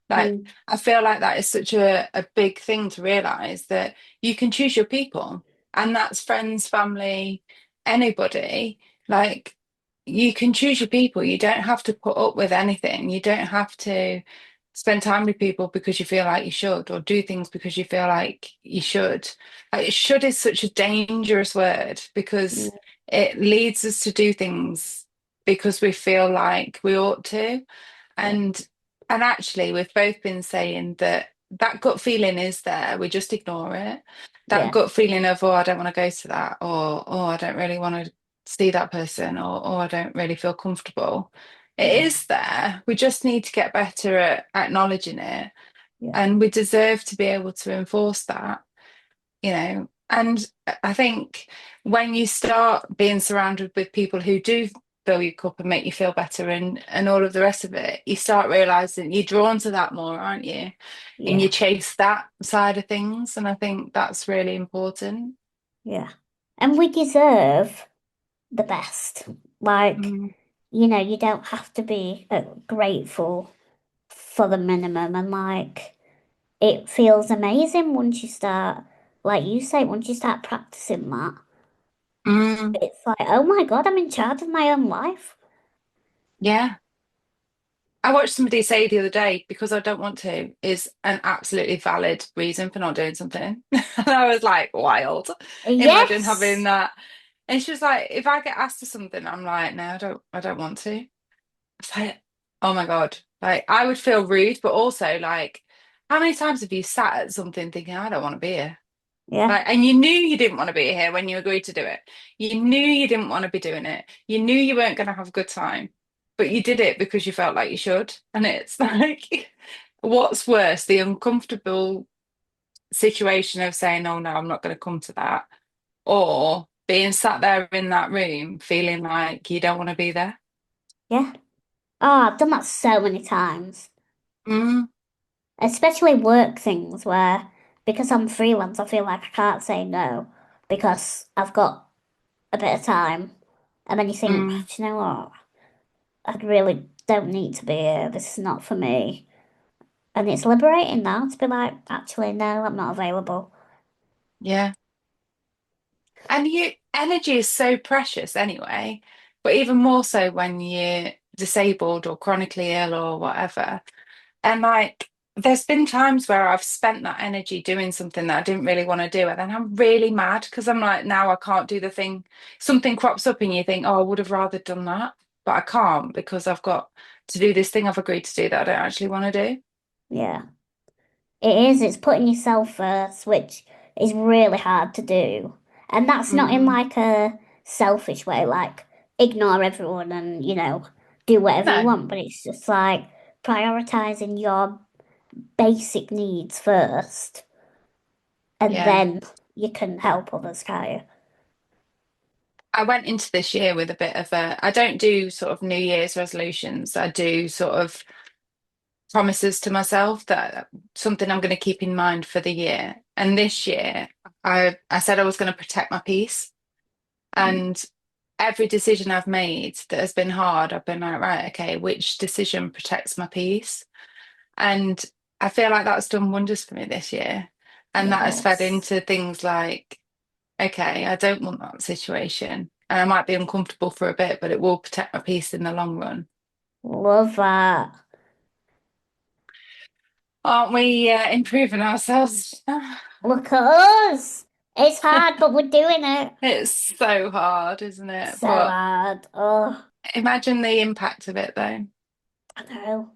Like, mm, I feel like that is such a big thing to realize that you can choose your people, and that's friends, family, anybody. Like, you can choose your people. You don't have to put up with anything. You don't have to spend time with people because you feel like you should, or do things because you feel like you should. Like, should is such a dangerous word because mm, it leads us to do things because we feel like we ought to. yeah, And actually we've both been saying that that gut feeling is there. We just ignore it. That yeah, gut feeling of, oh, I don't want to go to that, or oh, I don't really want to see that person, or oh, I don't really feel comfortable. It yeah, is there. We just need to get better at acknowledging it. yeah, And we deserve to be able to enforce that, And I think when you start being surrounded with people who do fill your cup and make you feel better and all of the rest of it, you start realizing you're drawn to that more, aren't you? And you yeah, chase that side of things. And I think that's really important. yeah. And we deserve the best. Like, Mm, you don't have to be grateful for the minimum. And like, it feels amazing once you start, like you say, once you start practicing that. mm, It's like, oh my God, I'm in charge of my own life. yeah. I watched somebody say the other day, because I don't want to, is an absolutely valid reason for not doing something. And I was like, wild. Imagine having Yes. that. And she was like, if I get asked to something, I'm like, no, I don't want to. It's like, oh my God. Like, I would feel rude, but also like, how many times have you sat at something thinking, I don't want to be here? Yeah. Like, and you knew you didn't want to be here when you agreed to do it. You knew you didn't want to be doing it. You knew you weren't going to have a good time, but you did it because you felt like you should. And it's like, what's worse, the uncomfortable situation of saying, oh no, I'm not going to come to that, or being sat there in that room feeling like you don't want to be there. Yeah. Oh, I've done that so many times, Mm, especially work things where because I'm freelance, I feel like I can't say no because I've got a bit of time. And then you think, mm, do you know what? I really don't need to be here. This is not for me. And it's liberating now to be like, actually, no, I'm not available. yeah. And energy is so precious anyway, but even more so when you're disabled or chronically ill or whatever. And like, there's been times where I've spent that energy doing something that I didn't really want to do. And then I'm really mad because I'm like, now I can't do the thing. Something crops up and you think, oh, I would have rather done that. But I can't because I've got to do this thing I've agreed to do that I don't actually want to do. Yeah, it is. It's putting yourself first, which is really hard to do. And that's not in Mm. like a selfish way, like ignore everyone and, do whatever you No, want. But it's just like prioritizing your basic needs first, and yeah. then you can help others, can't you? I went into this year with a bit of I don't do sort of New Year's resolutions. I do sort of promises to myself that something I'm going to keep in mind for the year. And this year, I said I was going to protect my peace. Mm, And every decision I've made that has been hard, I've been like, right, okay, which decision protects my peace? And I feel like that's done wonders for me this year. And that has fed Yes. into things like, okay, I don't want that situation. And I might be uncomfortable for a bit, but it will protect my peace in the long run. Love that. Aren't we improving ourselves? Look at us. It's hard, but we're doing it. It's so hard, isn't it? So But hard. Oh, imagine the impact of it, though. I know.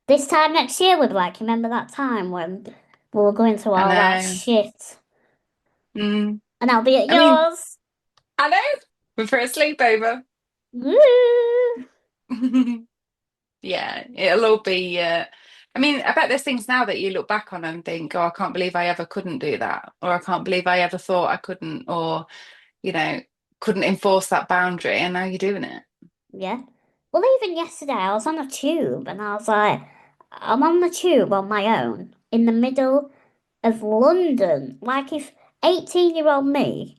This time next year, we'll be like, remember that time when we were going through I all that know. shit? Mm. And I'll be at I mean, yours. I know. We're for a sleepover. Woo! Yeah, it'll all be. I mean, I bet there's things now that you look back on and think, "Oh, I can't believe I ever couldn't do that," or "I can't believe I ever thought I couldn't," or you know, couldn't enforce that boundary, and now you're doing it. Yeah. Well, even yesterday, I was on a tube and I was like, I'm on the tube on my own in the middle of London. Like, if 18-year-old me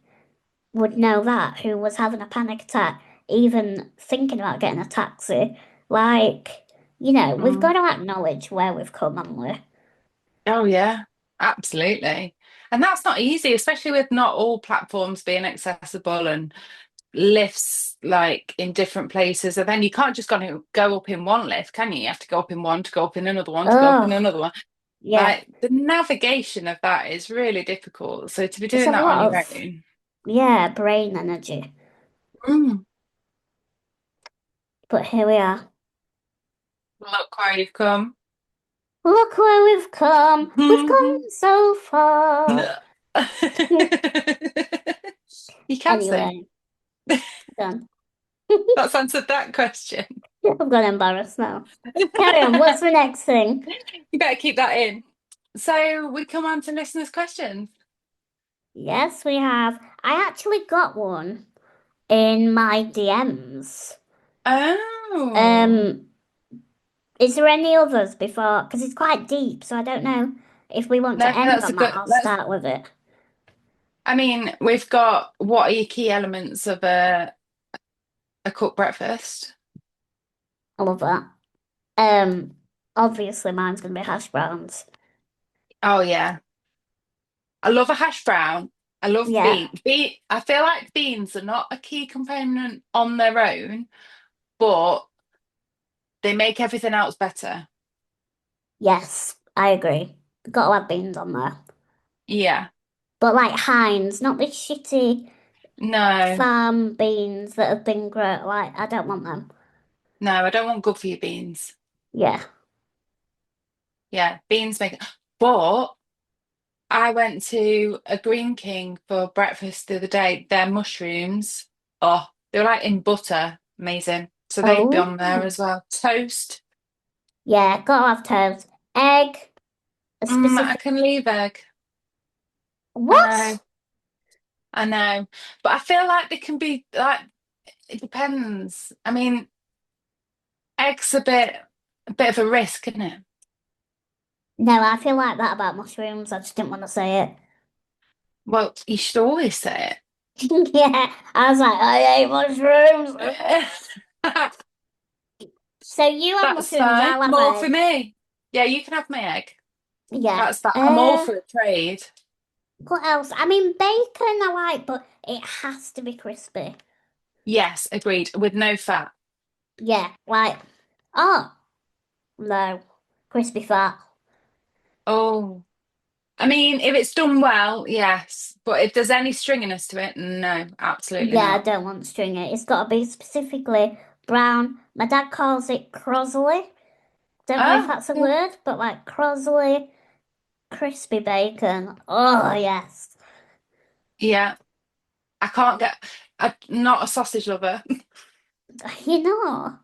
would know that, who was having a panic attack, even thinking about getting a taxi, like, we've got Mm. to acknowledge where we've come, haven't we? Oh yeah, absolutely. And that's not easy, especially with not all platforms being accessible and lifts like in different places. And then you can't just go up in one lift, can you? You have to go up in one to go up in another one to go up in Oh, another one. yeah. Like the navigation of that is really difficult. So to be It's doing a that on lot your of, own, yeah, brain energy. mm, But here we are. look where you've come. Look where we've come. We've come so far. You can sing. Anyway, done. That's answered that question. I've got embarrassed now. Carry on. What's the next thing? You better keep that in. So we come on to listeners' questions. Yes, we have. I actually got one in my DMs. Oh, Um, is there any others before? Because it's quite deep, so I don't know if we want no, to end that's a on that good. or Let's. start with it. I mean, we've got what are your key elements of a cooked breakfast? I love that. Um, obviously mine's gonna be hash browns. Oh yeah, I love a hash brown. I love Yeah. I feel like beans are not a key component on their own, but they make everything else better. Yes, I agree. Gotta have beans on there. Yeah. But like Heinz, not the shitty No, farm beans that have been grown. Like, I don't want them. no, I don't want good for you beans. Yeah. Yeah, beans make. But I went to a Green King for breakfast the other day. Their mushrooms, oh, they were like in butter. Amazing. So they'd be Oh, on there as well. Toast. yeah, gotta have toast. Egg, a I specific. can leave egg. I know, What? I know. But I feel like they can be like, it depends. I mean, eggs a bit of a risk, isn't it? No, I feel like that about mushrooms. I just didn't want to say it. Well, you should always say Yeah, I was like, I hate mushrooms. it. So you have That's mushrooms, fine. I'll have More for egg. me. Yeah, you can have my egg. Yeah. That's that. I'm all for a trade. What else? I mean, bacon I like, but it has to be crispy. Yes, agreed. With no fat. Yeah, like, oh, no, crispy fat. Oh, I mean, if it's done well, yes. But if there's any stringiness to it, no, absolutely Yeah, I not. don't want stringy. It's got to be specifically brown. My dad calls it crozzly. Don't know if Oh, that's a word, but like crozzly, crispy bacon. Oh, yes. yeah. I can't get. I'm not a sausage lover. You know,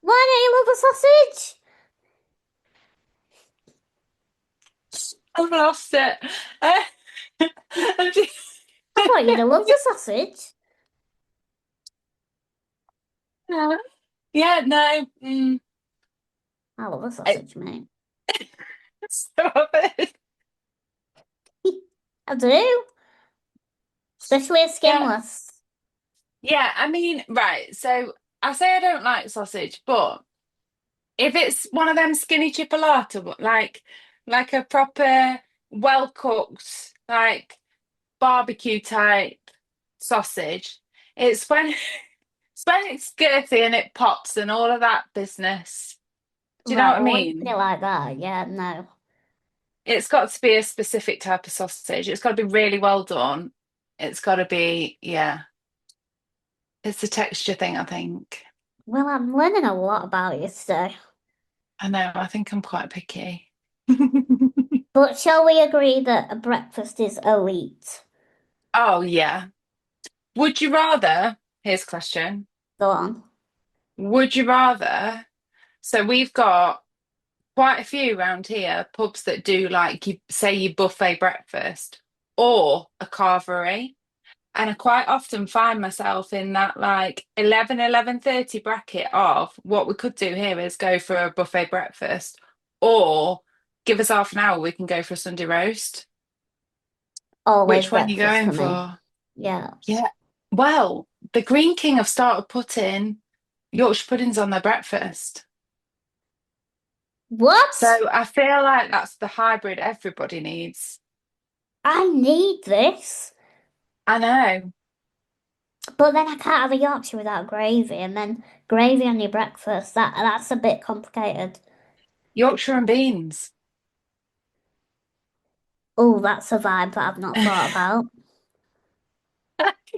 why don't you love a sausage? I've lost it. I'm just- I thought you'd have loved a sausage. yeah, no. I love a I, sausage, mate. stop it. I do, especially a Yeah. skinless. Yeah, I mean, right. So I say I don't like sausage, but if it's one of them skinny chipolata, like a proper well cooked, like barbecue type sausage, it's when it's when it's girthy and it pops and all of that business. Do you know Right, what I well, when you put it mean? like that, yeah, no. It's got to be a specific type of sausage. It's got to be really well done. It's got to be, yeah. It's a texture thing, I think. Well, I'm learning a lot about you today. I know, I think I'm quite picky. But shall we agree that a breakfast is elite? Oh, yeah. Would you rather, here's a question. Go on. Would you rather, so we've got quite a few around here, pubs that do like you say your buffet breakfast or a carvery. And I quite often find myself in that like 11:30 bracket of what we could do here is go for a buffet breakfast or give us half an hour, we can go for a Sunday roast. Always Which one are you breakfast going for me. for? Yeah. Yeah. Well, the Green King have started putting Yorkshire puddings on their breakfast. What? So I feel like that's the hybrid everybody needs. I need this. I know. But then I can't have a Yorkshire without gravy, and then gravy on your breakfast. That's a bit complicated. Yorkshire and beans. Oh, that's a vibe that I've not thought about.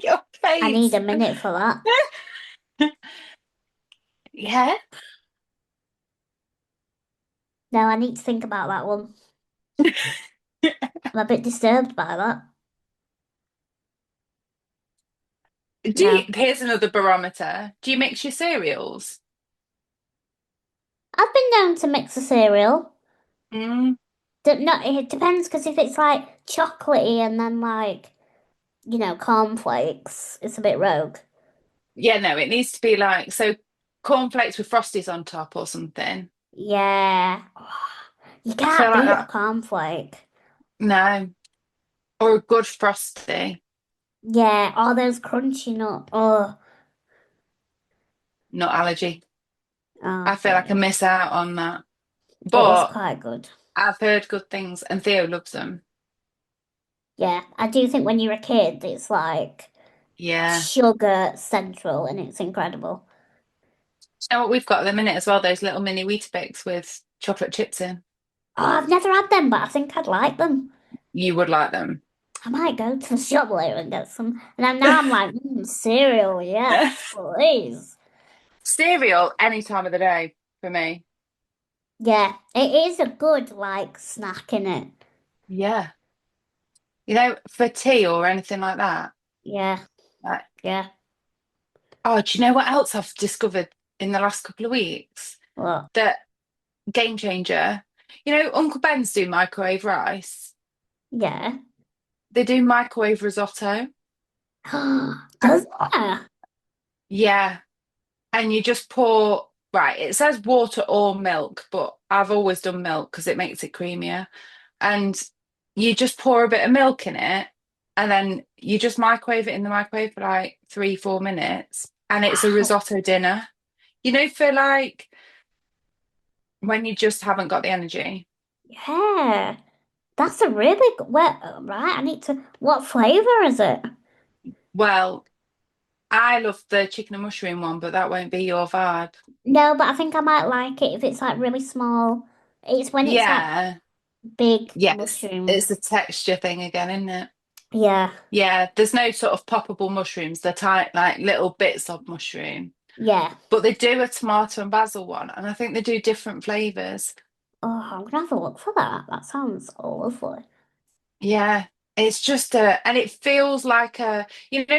Your I need face. a minute for that. Yeah. No, I need to think about that one. I'm a bit disturbed by that. No. Here's another barometer. Do you mix your cereals? I've been known to mix a cereal. Mm. No, it depends because if it's like chocolatey and then like, cornflakes, it's a bit rogue. Yeah, no, it needs to be like so cornflakes with frosties on top or something. Yeah. You I feel can't like beat a that. cornflake. No. Or a good frosty. Yeah, all those crunchy nut. Not allergy. I feel like I Okay. miss out on that. It is But quite good. I've heard good things and Theo loves them. Yeah, I do think when you're a kid, it's like Yeah. sugar central and it's incredible. You know what we've got at the minute as well, those little mini Weetabix with chocolate chips in. Oh, I've never had them, but I think I'd like them. You would like them. I might go to the shop later and get some. And then now I'm like, cereal, yes, please. Cereal any time of the day for me. Yeah, it is a good like snack in it. Yeah. You know, for tea or anything like that. Yeah, Like, yeah. oh, do you know what else I've discovered in the last couple of weeks? Well, That game changer. You know, Uncle Ben's do microwave rice. yeah. They do microwave risotto. Does that? Yeah. And you just pour, right, it says water or milk, but I've always done milk because it makes it creamier. And you just pour a bit of milk in it and then you just microwave it in the microwave for like 3, 4 minutes. And it's a Wow. risotto dinner. You know, for like when you just haven't got the energy. Yeah. That's a really good, well, right, I need to, what flavor is it? Well, I love the chicken and mushroom one, but that won't be your vibe. No, but I think I might like it if it's like really small. It's when it's like Yeah. big Yes. It's mushrooms. the texture thing again, isn't it? Yeah, Yeah, there's no sort of poppable mushrooms. They're tight, like little bits of mushroom. yeah. But they do a tomato and basil one, and I think they do different flavors. Oh, I'm gonna have a look for that. That sounds lovely. Yeah, it's just and it feels like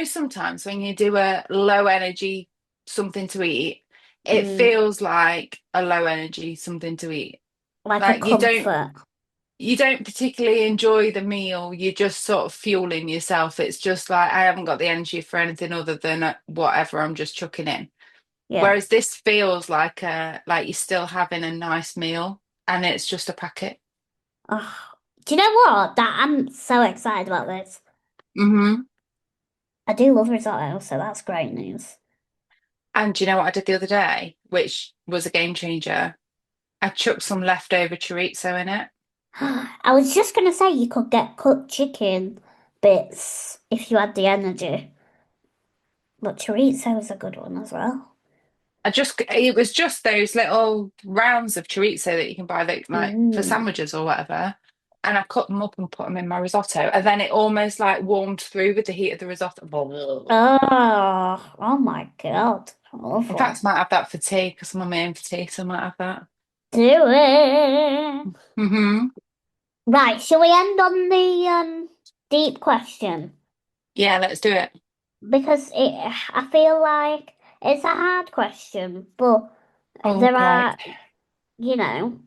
sometimes when you do a low energy something to eat, it Mm, feels like a low energy something to eat. like a Like comfort. you don't particularly enjoy the meal, you're just sort of fueling yourself. It's just like I haven't got the energy for anything other than whatever I'm just chucking in. Yeah. Whereas this feels like you're still having a nice meal and it's just a packet. Oh, do you know what? That I'm so excited about this. Hmm. I do love risotto, so that's great news. And do you know what I did the other day, which was a game changer? I chucked some leftover chorizo in it. I was just gonna say you could get cooked chicken bits if you had the energy, but chorizo is a good one as well. It was just those little rounds of chorizo that you can buy like for Mm. sandwiches or whatever. And I cut them up and put them in my risotto. And then it almost like warmed through with the heat of the risotto. Oh my God. In fact, Awful. I might have that for tea because I'm on my own for tea, so I might have that. Do it. Hmm. Right, shall we end on the deep question? Yeah, let's do it. Because I feel like it's a hard question, but Oh, there great. are,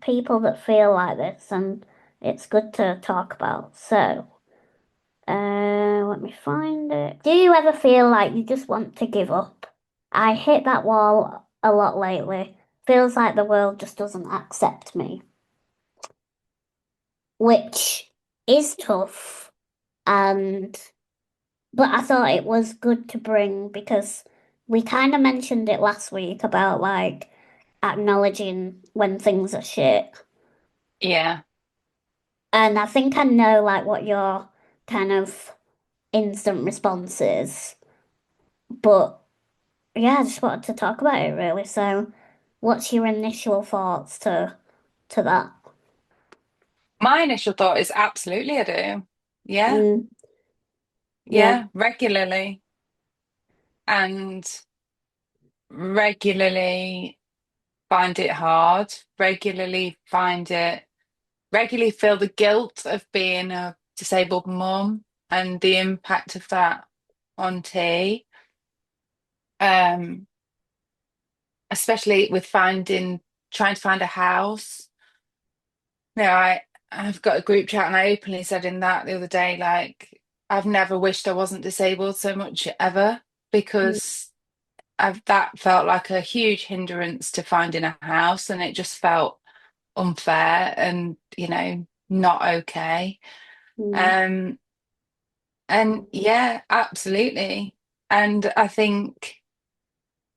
people that feel like this, and it's good to talk about. So, let me find it. Do you ever feel like you just want to give up? I hit that wall a lot lately. Feels like the world just doesn't accept me, which is tough. And but I thought it was good to bring because we kind of mentioned it last week about like acknowledging when things are shit. Yeah. And I think I know like what your kind of instant response is. But yeah, I just wanted to talk about it really. So what's your initial thoughts to that? My initial thought is absolutely I do. Yeah. Mm, yeah. Yeah. Regularly. And regularly find it hard, regularly feel the guilt of being a disabled mum and the impact of that on T. Um, Especially with trying to find a house. I've got a group chat and I openly said in that the other day, like, I've never wished I wasn't disabled so much ever Mm, because that felt like a huge hindrance to finding a house and it just felt unfair and not okay. mm, um and yeah, absolutely. And I think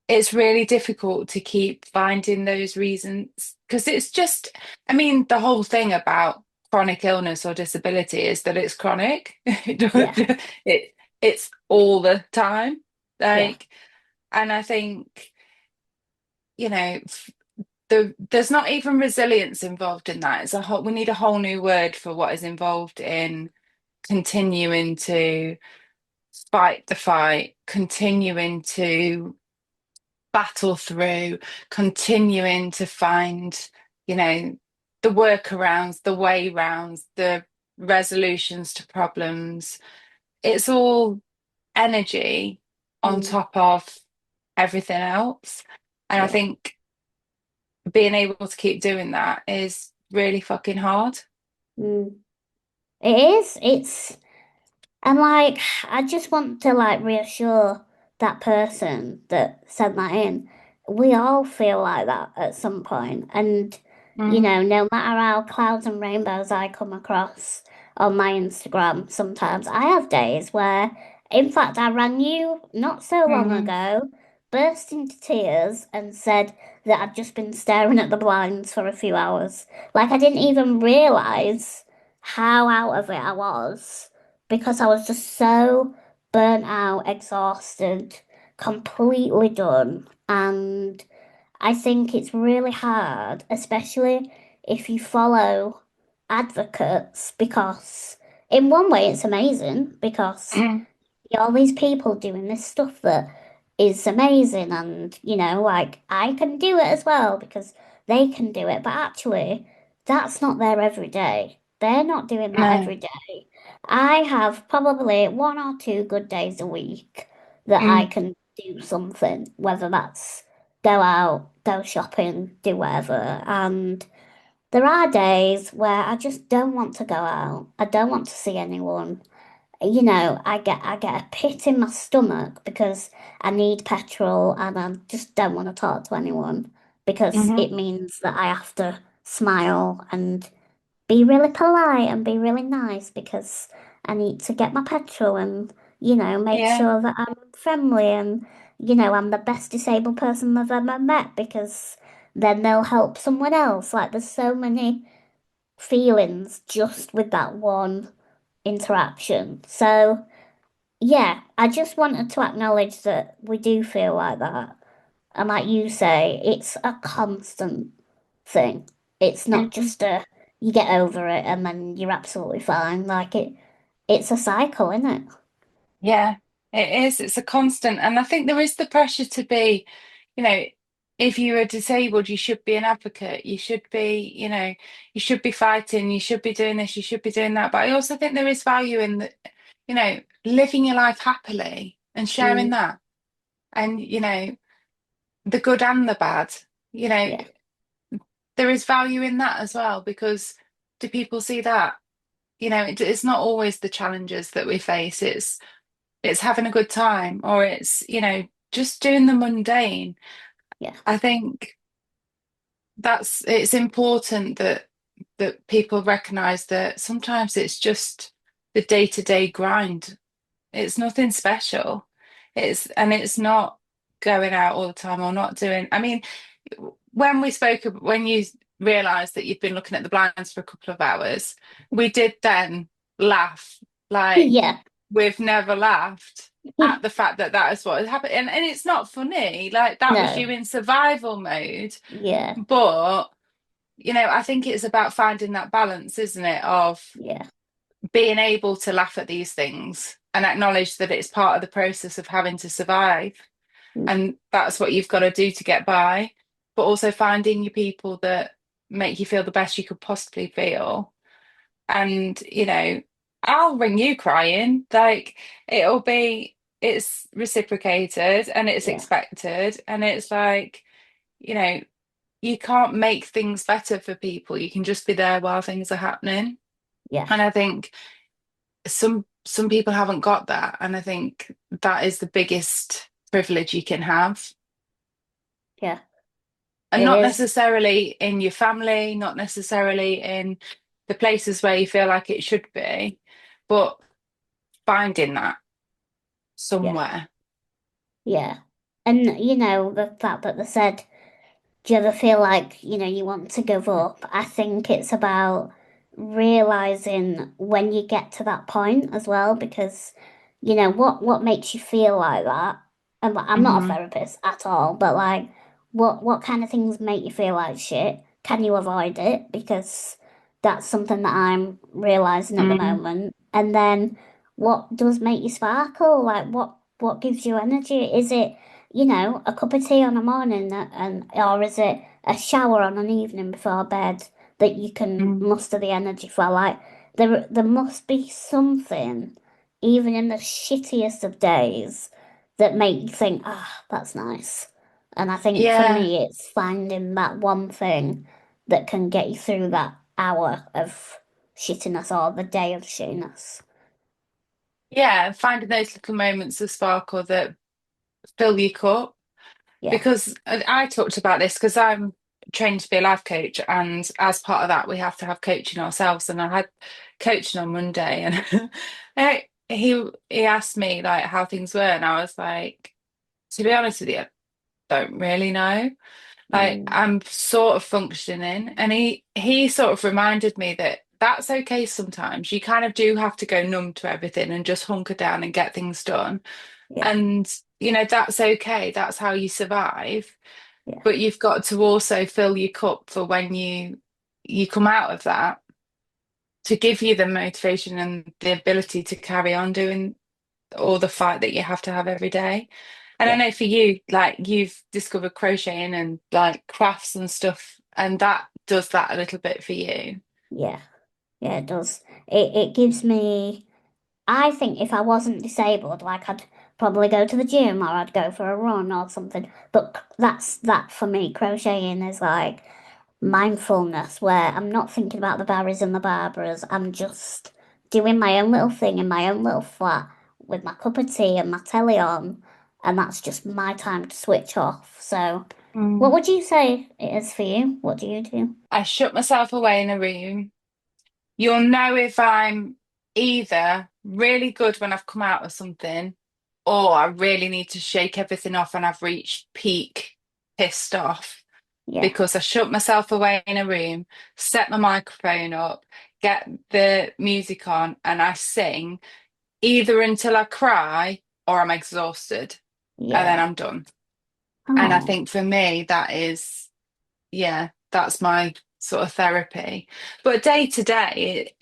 it's really difficult to keep finding those reasons because it's just, I mean, the whole thing about chronic illness or disability is that it's chronic. yeah. It's all the time, Yeah. like. And I think, there's not even resilience involved in that. We need a whole new word for what is involved in continuing to fight the fight, continuing to battle through, continuing to find, you know, the workarounds, the way rounds, the resolutions to problems. It's all energy on Mm, top of everything else. And I yeah. think being able to keep doing that is really fucking hard. Mm. It is. And like, I just want to like reassure that person that sent that in. We all feel like that at some point. And, Mm, no matter how clouds and rainbows I come across on my Instagram, sometimes I have days where, in fact, I rang you not so long mm, ago, burst into tears and said that I'd just been staring at the blinds for a few hours. Like, I didn't even realize how out of it I was because I was just so burnt out, exhausted, completely done. And I think it's really hard, especially if you follow advocates, because in one way it's amazing because mm, all these people doing this stuff that is amazing and like I can do it as well because they can do it, but actually that's not their every day. They're not doing that no. every day. I have probably one or two good days a week that I Mm, can do something, whether that's go out, go shopping, do whatever. And there are days where I just don't want to go out. I don't want to see anyone. I get a pit in my stomach because I need petrol and I just don't want to talk to anyone because mhm. it means that I have to smile and be really polite and be really nice because I need to get my petrol and make Yeah. sure that I'm friendly and, I'm the best disabled person I've ever met because then they'll help someone else. Like, there's so many feelings just with that one interaction. So, yeah, I just wanted to acknowledge that we do feel like that. And like you say, it's a constant thing. It's not Mhm. just you get over it and then you're absolutely fine. Like it's a cycle, isn't it? Yeah, it is. It's a constant. And I think there is the pressure to be, you know, if you are disabled, you should be an advocate. You should be, you should be fighting. You should be doing this. You should be doing that. But I also think there is value in the, living your life happily and sharing Mm, that. And, the good and the bad. You know, yeah, there is value in that as well because do people see that? It's not always the challenges that we face. It's having a good time or it's, just doing the mundane. yeah, I think it's important that people recognize that sometimes it's just the day-to-day grind. It's nothing special. It's not going out all the time or not doing. I mean, when you realized that you've been looking at the blinds for a couple of hours, we did then laugh. Like yeah, we've never laughed at the fact that that is what had happened. And it's not funny. Like that was you no, in survival mode. yeah, But, I think it's about finding that balance, isn't it? Of yeah, being able to laugh at these things and acknowledge that it's part of the process of having to survive. mm, And that's what you've got to do to get by. But also finding your people that make you feel the best you could possibly feel. And, I'll ring you crying. Like it's reciprocated and it's yeah, expected. And it's like, you know, you can't make things better for people. You can just be there while things are happening. yeah, And I think some people haven't got that. And I think that is the biggest privilege you can have. yeah. And It not is. necessarily in your family, not necessarily in the places where you feel like it should be, but finding that Yeah, somewhere. yeah. And the fact that they said, do you ever feel like, you want to give up? I think it's about realizing when you get to that point as well, because, what makes you feel like that? And I'm not a Hmm. therapist at all, but like, what kind of things make you feel like shit? Can you avoid it? Because that's something that I'm realizing at the Mm. moment. And then what does make you sparkle? Like, what gives you energy? Is it a cup of tea on a morning and or is it a shower on an evening before bed that you can Mm. muster the energy for? Like there must be something, even in the shittiest of days, that make you think, ah, that's nice. And I think for Yeah. me, it's finding that one thing that can get you through that hour of shittiness or the day of shittiness. Yeah. Finding those little moments of sparkle that fill your cup. Yeah. Because I talked about this because I'm trained to be a life coach, and as part of that, we have to have coaching ourselves. And I had coaching on Monday, and he asked me like how things were, and I was like, to be honest with you, I don't really know. Like Mm, I'm sort of functioning, and he sort of reminded me that that's okay sometimes. You kind of do have to go numb to everything and just hunker down and get things done. yeah. And that's okay. That's how you survive. Yeah. But you've got to also fill your cup for when you come out of that to give you the motivation and the ability to carry on doing all the fight that you have to have every day. And I Yeah. know for you, like you've discovered crocheting and like crafts and stuff, and that does that a little bit for you. Yeah. Yeah, it does. It gives me, I think if I wasn't disabled, like I'd probably go to the gym or I'd go for a run or something. But that's that for me. Crocheting is like mindfulness where I'm not thinking about the Barrys and the Barbaras. I'm just doing my own little thing in my own little flat with my cup of tea and my telly on, and that's just my time to switch off. So, what Mm. would you say it is for you? What do you do? I shut myself away in a room. You'll know if I'm either really good when I've come out of something, or I really need to shake everything off and I've reached peak pissed off Yeah, because I shut myself away in a room, set my microphone up, get the music on, and I sing either until I cry or I'm exhausted, and then yeah. I'm done. And I Oh, think for me, that is, yeah, that's my sort of therapy. But day to day,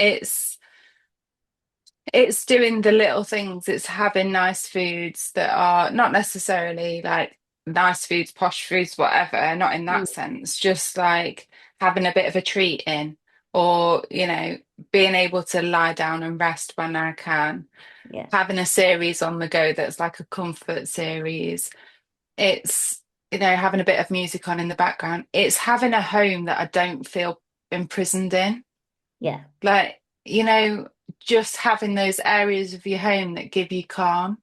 it's doing the little things. It's having nice foods that are not necessarily like nice foods, posh foods, whatever, not in mm, that sense, just like having a bit of a treat in, or, being able to lie down and rest when I can, yeah, having a series on the go that's like a comfort series. It's, having a bit of music on in the background. It's having a home that I don't feel imprisoned in. yeah, Like, just having those areas of your home that give you calm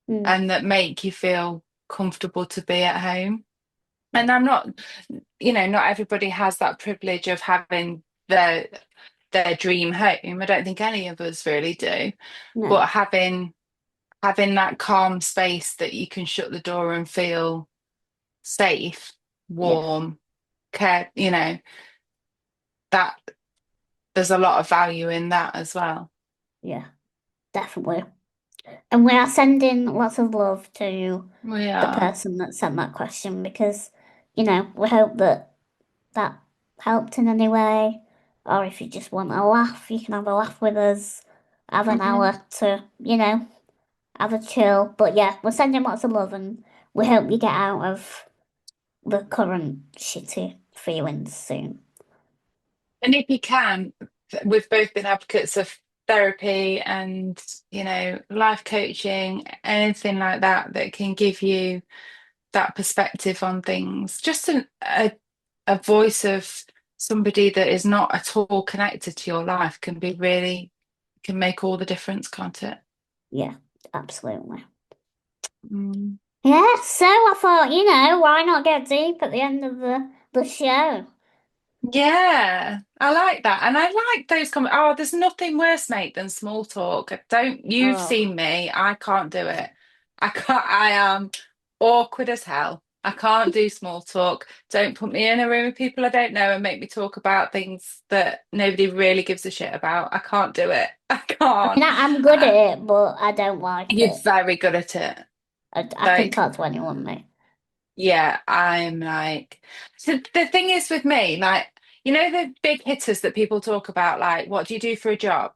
mm, and that make you feel comfortable to be at home. yeah, And I'm not, not everybody has that privilege of having their dream home. I don't think any of us really do. no, But having that calm space that you can shut the door and feel safe, yeah, warm, care, that there's a lot of value in that as well. yeah, definitely. And we are sending lots of love to We the are. person that sent that question because, we hope that that helped in any way. Or if you just want a laugh, you can have a laugh with us, have an Mhm. hour to, have a chill. But yeah, we're sending lots of love and we hope you get out of the current shitty feelings soon. And if you can, we've both been advocates of therapy and, life coaching, anything like that that can give you that perspective on things. Just a voice of somebody that is not at all connected to your life can make all the difference, can't it? Yeah, absolutely. Mm. Yeah, so I thought, why not get deep at the end of the show? Yeah, I like that. And I like those comments. Oh, there's nothing worse, mate, than small talk. You've Oh, seen me. I can't do it. I am awkward as hell. I can't do small talk. Don't put me in a room with people I don't know and make me talk about things that nobody really gives a shit about. I can't do it. I I can't. mean, I'm good Uh, at it, but I don't like you're it. very good at it. I can Like, talk to anyone, mate. yeah, I'm like, so the thing is with me, like, the big hitters that people talk about, like, what do you do for a job?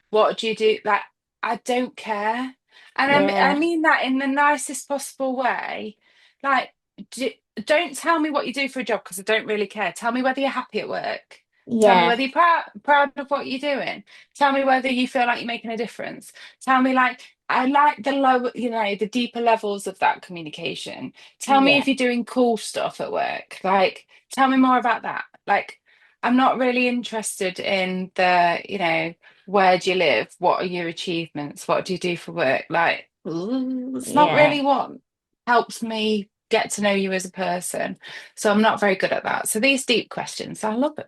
What do you do? Like, I don't care. And I Yeah, mean that in the nicest possible way. Like, do, don't tell me what you do for a job because I don't really care. Tell me whether you're happy at work. Tell me yeah, whether you're proud of what you're doing. Tell me whether you feel like you're making a difference. Tell me, like, I like the low, the deeper levels of that communication. Tell me if yeah, you're doing cool stuff at work. Like, tell me more about that. Like, I'm not really interested in where do you live? What are your achievements? What do you do for work? Like, it's not yeah. really what helps me get to know you as a person. So I'm not very good at that. So these deep questions, I love them.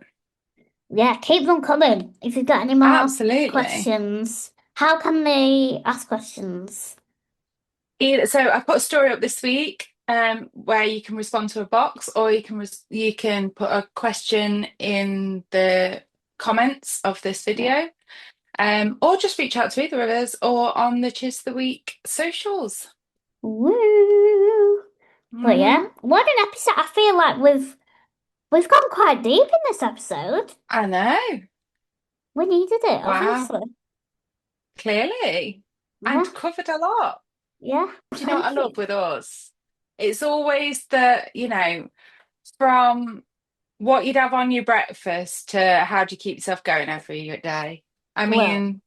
Yeah, keep them coming. If you've got any more Absolutely. questions, how can they ask questions? So I put a story up this week where you can respond to a box, or you can put a question in the comments of this Yeah. video, or just reach out to either of us, or on the Cheers the Week socials. Woo! But yeah, Hmm. what an episode. I feel like we've gone quite deep in this episode. I know. We needed it, Wow. obviously. Clearly, Yeah, and covered a lot. yeah. Do you know what I Thank love you. with us? It's always from what you'd have on your breakfast to how do you keep yourself going every day. I Well, mean,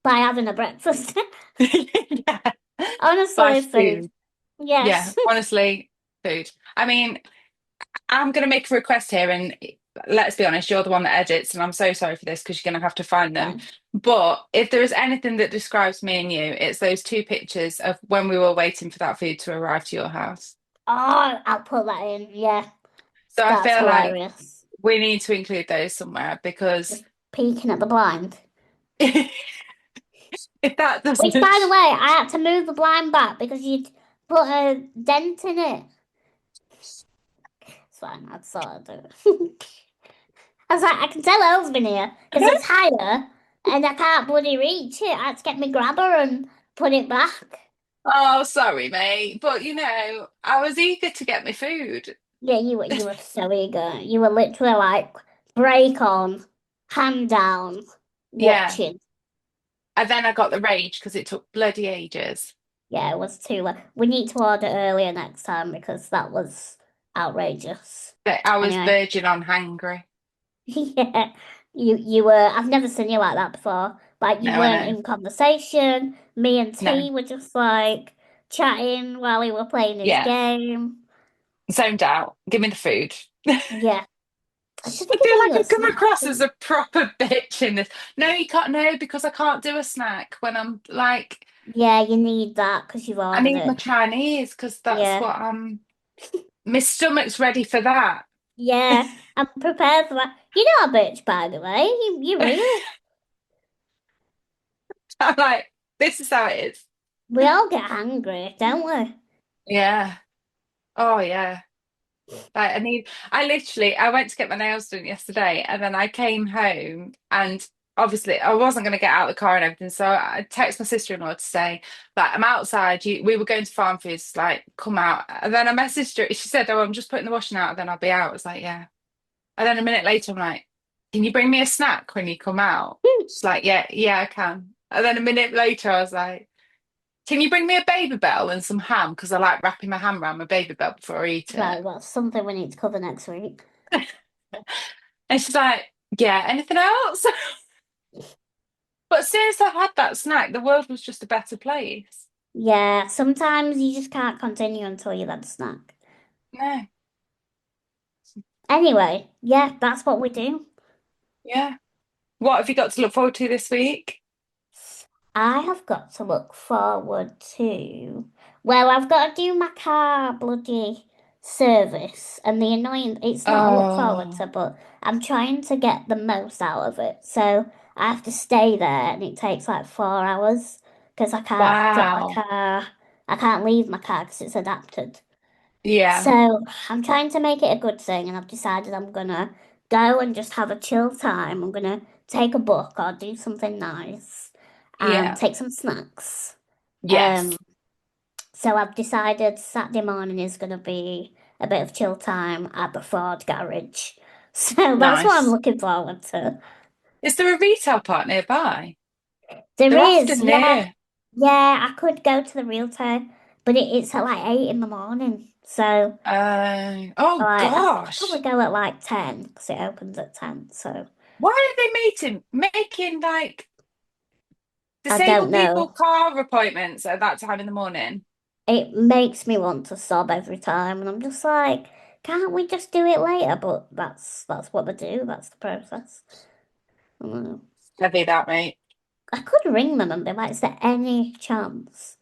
by having a breakfast. yeah, by Honestly, food. food. Yeah, Yes. honestly, food. I mean, I'm going to make a request here, and let's be honest, you're the one that edits, and I'm so sorry for this because you're going to have to find them. Fine. But if there is anything that describes me and you, it's those two pictures of when we were waiting for that food to arrive to your house. Oh, I'll put that in. Yeah, So I that's feel like hilarious. we need to include those somewhere because Just peeking at the blind. If that Which, doesn't, by the way, I had to move the blind back because you'd put a dent in it. It's fine, I'd sort of do it. I was like, I can tell Elle's been here because it's higher and I can't bloody reach it. I had to get my grabber and put it back. oh, sorry, mate. But I was eager to get my food. Yeah, you were so eager. You were literally like break on, hand down, Yeah. watching. And then I got the rage because it took bloody ages. Yeah, it was too late. We need to order earlier next time because that was outrageous. But I was Anyway, verging on hangry. yeah, you were. I've never seen you like that before. Like you No, I weren't know. in conversation. Me and No. T were just like chatting while he were playing his Yeah. game. Zoned out. Give me the food. Yeah, I should I have feel given like you a I've come snack. across as a proper bitch in this. No, you can't. No, because I can't do a snack when I'm like, Yeah, you need that because you've I ordered need my it. Chinese because that's Yeah. what I'm. My stomach's ready for that. Yeah, I'm prepared for that. You're not a bitch, by the way. You really. I'm like, this is how it is. We all get hungry, don't we? Yeah. Oh, yeah. Like I went to get my nails done yesterday and then I came home and obviously I wasn't going to get out of the car and everything. So I text my sister-in-law to say, like, I'm outside. We were going to Farm Foods, like, come out. And then I messaged her. She said, oh, I'm just putting the washing out and then I'll be out. I was like, yeah. And then a minute later, I'm like, can you bring me a snack when you come out? She's like, yeah, yeah, I can. And then a minute later, I was like, can you bring me a baby bell and some ham? Because I like wrapping my ham around my baby bell before I eat it. Right, well, something we need to cover next week. And she's like, yeah, anything else? But since I had that snack, the world was just a better place. Yeah, sometimes you just can't continue until you've had a snack. No, Anyway, yeah, that's what we do. yeah. What have you got to look forward to this week? I have got to look forward to. Well, I've got to do my car bloody service, and the annoying. It's not a look forward Oh, to, but I'm trying to get the most out of it. So I have to stay there, and it takes like 4 hours because I can't drop my wow. car. I can't leave my car because it's adapted. Yeah, So I'm trying to make it a good thing, and I've decided I'm gonna go and just have a chill time. I'm gonna take a book or do something nice and yeah, take some snacks. yes, Um, so I've decided Saturday morning is gonna be a bit of chill time at the Ford garage. So that's what I'm nice. looking forward to. Is there a retail park nearby? There They're is, often yeah, near. yeah, I could go to the realtor, but it's at like 8 in the morning. So Oh I could probably gosh. go at like 10 because it opens at 10. So Why are they making like I don't disabled people know. car appointments at that time in the morning? It makes me want to sob every time, and I'm just like, can't we just do it later? But that's what they do. That's the process. I don't know. Heavy that, mate. I could ring them and be like, is there any chance?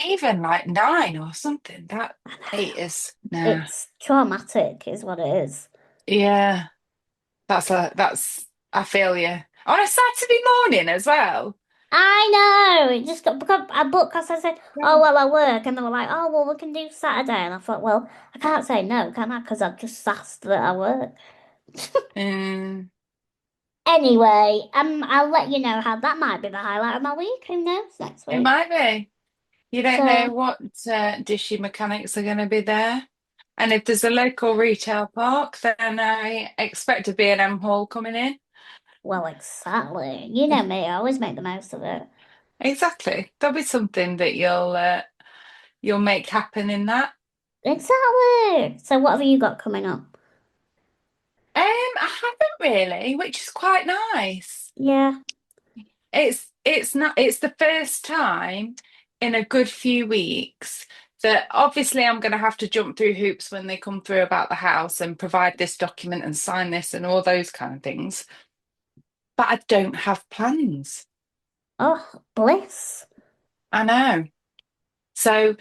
Even like 9 or something. That 8 is nah. It's traumatic, is what it is. Yeah, that's I feel you. On a Saturday morning as well. I know. It just got because I booked because I said, oh Yeah. well, I work, and they were like, oh well, we can do Saturday, and I thought, well, I can't say no, can I? Because I've just asked that I work. Mm, Anyway, I'll let you know how that might be the highlight of my week. Who knows next it week? might be. You don't So, know what dishy mechanics are going to be there. And if there's a local retail park, then I expect a B&M haul coming in. well, exactly. You know me, I always make the most of it. Exactly. There'll be something that you'll make happen in that. Exactly. So, what have you got coming up? I haven't really, which is quite nice. Yeah. It's the first time in a good few weeks that obviously I'm going to have to jump through hoops when they come through about the house and provide this document and sign this and all those kind of things. But I don't have plans. Oh, bliss. I know. So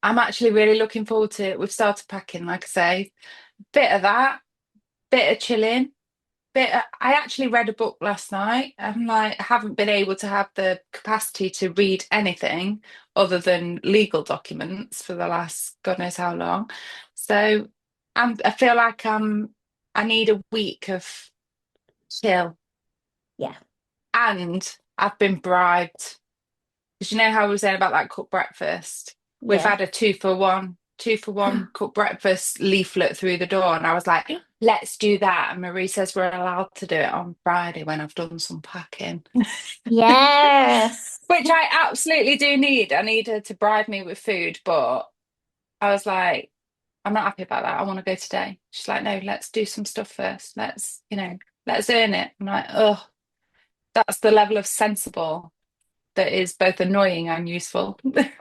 I'm actually really looking forward to it. We've started packing, like I say, bit of that, bit of chilling. bit. I actually read a book last night. I'm like, I haven't been able to have the capacity to read anything other than legal documents for the last God knows how long. So I feel like I need a week of chill. Yeah, And I've been bribed. Because you know how we were saying about that cooked breakfast? We've yeah. had a two for one cooked breakfast leaflet through the door. And I was like, let's do that. And Marie says we're allowed to do it on Friday when I've done some packing, Yes. which I absolutely do need. I need her to bribe me with food. But I was like, I'm not happy about that. I want to go today. She's like, no, let's do some stuff first. Let's earn it. I'm like, oh, that's the level of sensible that is both annoying and useful.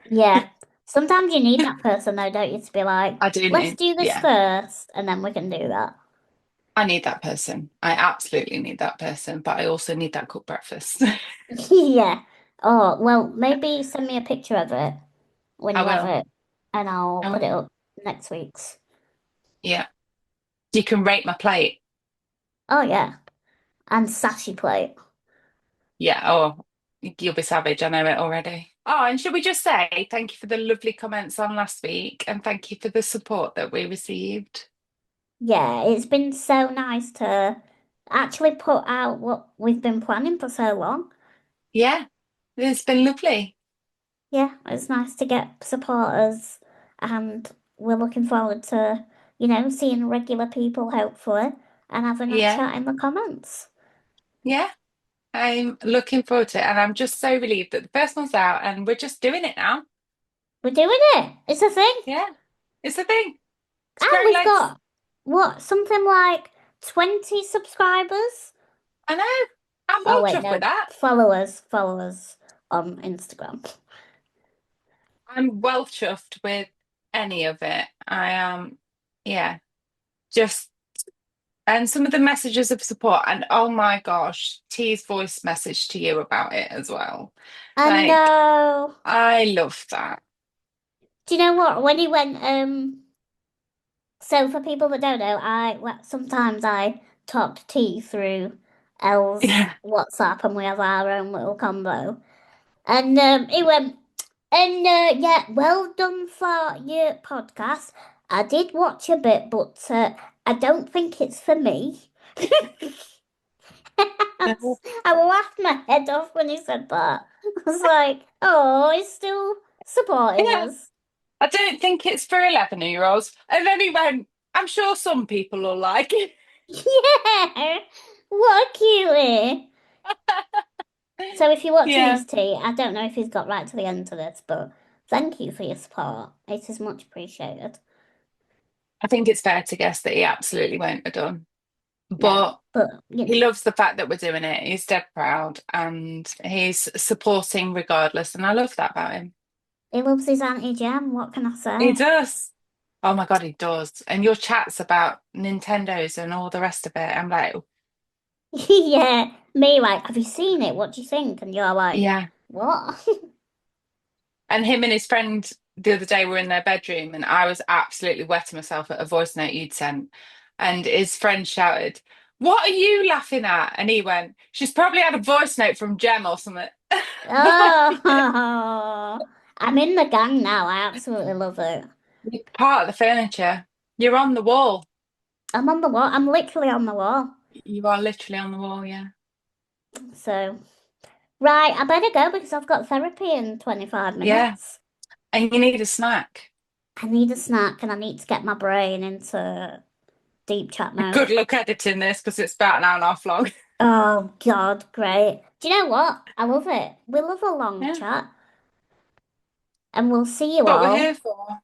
Yeah. Sometimes you need that person though, don't you, to be like, I do let's need, do this yeah, first and then we can do that. I need that person. I absolutely need that person, but I also need that cooked breakfast. Yeah. Oh, well, maybe send me a picture of it when I you have will. it and I'll I put it will. up next week's. Yeah. You can rate my plate. Oh, yeah. And sashi plate. Yeah. Oh, you'll be savage. I know it already. Oh, and should we just say thank you for the lovely comments on last week and thank you for the support that we received? Yeah, it's been so nice to actually put out what we've been planning for so long. Yeah. It's been lovely. Yeah, it's nice to get supporters and we're looking forward to, seeing regular people hopefully and having a Yeah. chat in the comments. Yeah. I'm looking forward to it. And I'm just so relieved that the first one's out and we're just doing it now. We're doing it. It's a thing. Yeah. It's a thing. It's And growing we've legs. got what, something like 20 subscribers? I know. I'm Oh well wait, chuffed with no, that. followers on Instagram. I'm well chuffed with any of it. I am, yeah, just and some of the messages of support, and oh my gosh, T's voice message to you about it as well. I Like, know. I love that. Do you know what? When he went, so for people that don't know, sometimes I talk to T through Elle's Yeah. WhatsApp and we have our own little combo. And he went, and yeah, well done for your podcast. I did watch a bit, but I don't think it's for me. I laughed my head off when he said that. I was like, oh, he's still supporting Yeah. us. I don't think it's for 11-year-olds. And then he went, I'm sure some people will like it. Yeah, what a cutie. So if you're watching Yeah. this, T, I don't know if he's got right to the end of this, but thank you for your support. It is much appreciated. I think it's fair to guess that he absolutely won't have done. No, But but he loves the fact that we're doing it. He's dead proud and he's supporting regardless. And I love that about him. he loves his Auntie Jam. What can I He say? does. Oh my God, he does. And your chats about Nintendos and all the rest of it. I'm like, Yeah, me like, have you seen it? What do you think? And you're like, yeah. what? And him and his friend the other day were in their bedroom and I was absolutely wetting myself at a voice note you'd sent. And his friend shouted, what are you laughing at? And he went, she's probably had a voice note from Jem or something. Oh, I'm in the gang now. I absolutely love it. You're part of the furniture. You're on the wall. I'm on the wall. I'm literally on the wall. You are literally on the wall, yeah. So, right, I better go because I've got therapy in 25 Yeah. minutes. And you need a snack. I need a snack and I need to get my brain into deep chat mode. Good luck editing this because it's about an hour and a half long. Oh, God, great. Do you know what? I love it. We love a long Yeah. chat and we'll see you What we're here all. for.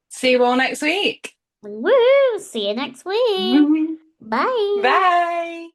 See you all next week. Woo! See you next week. Bye. Bye.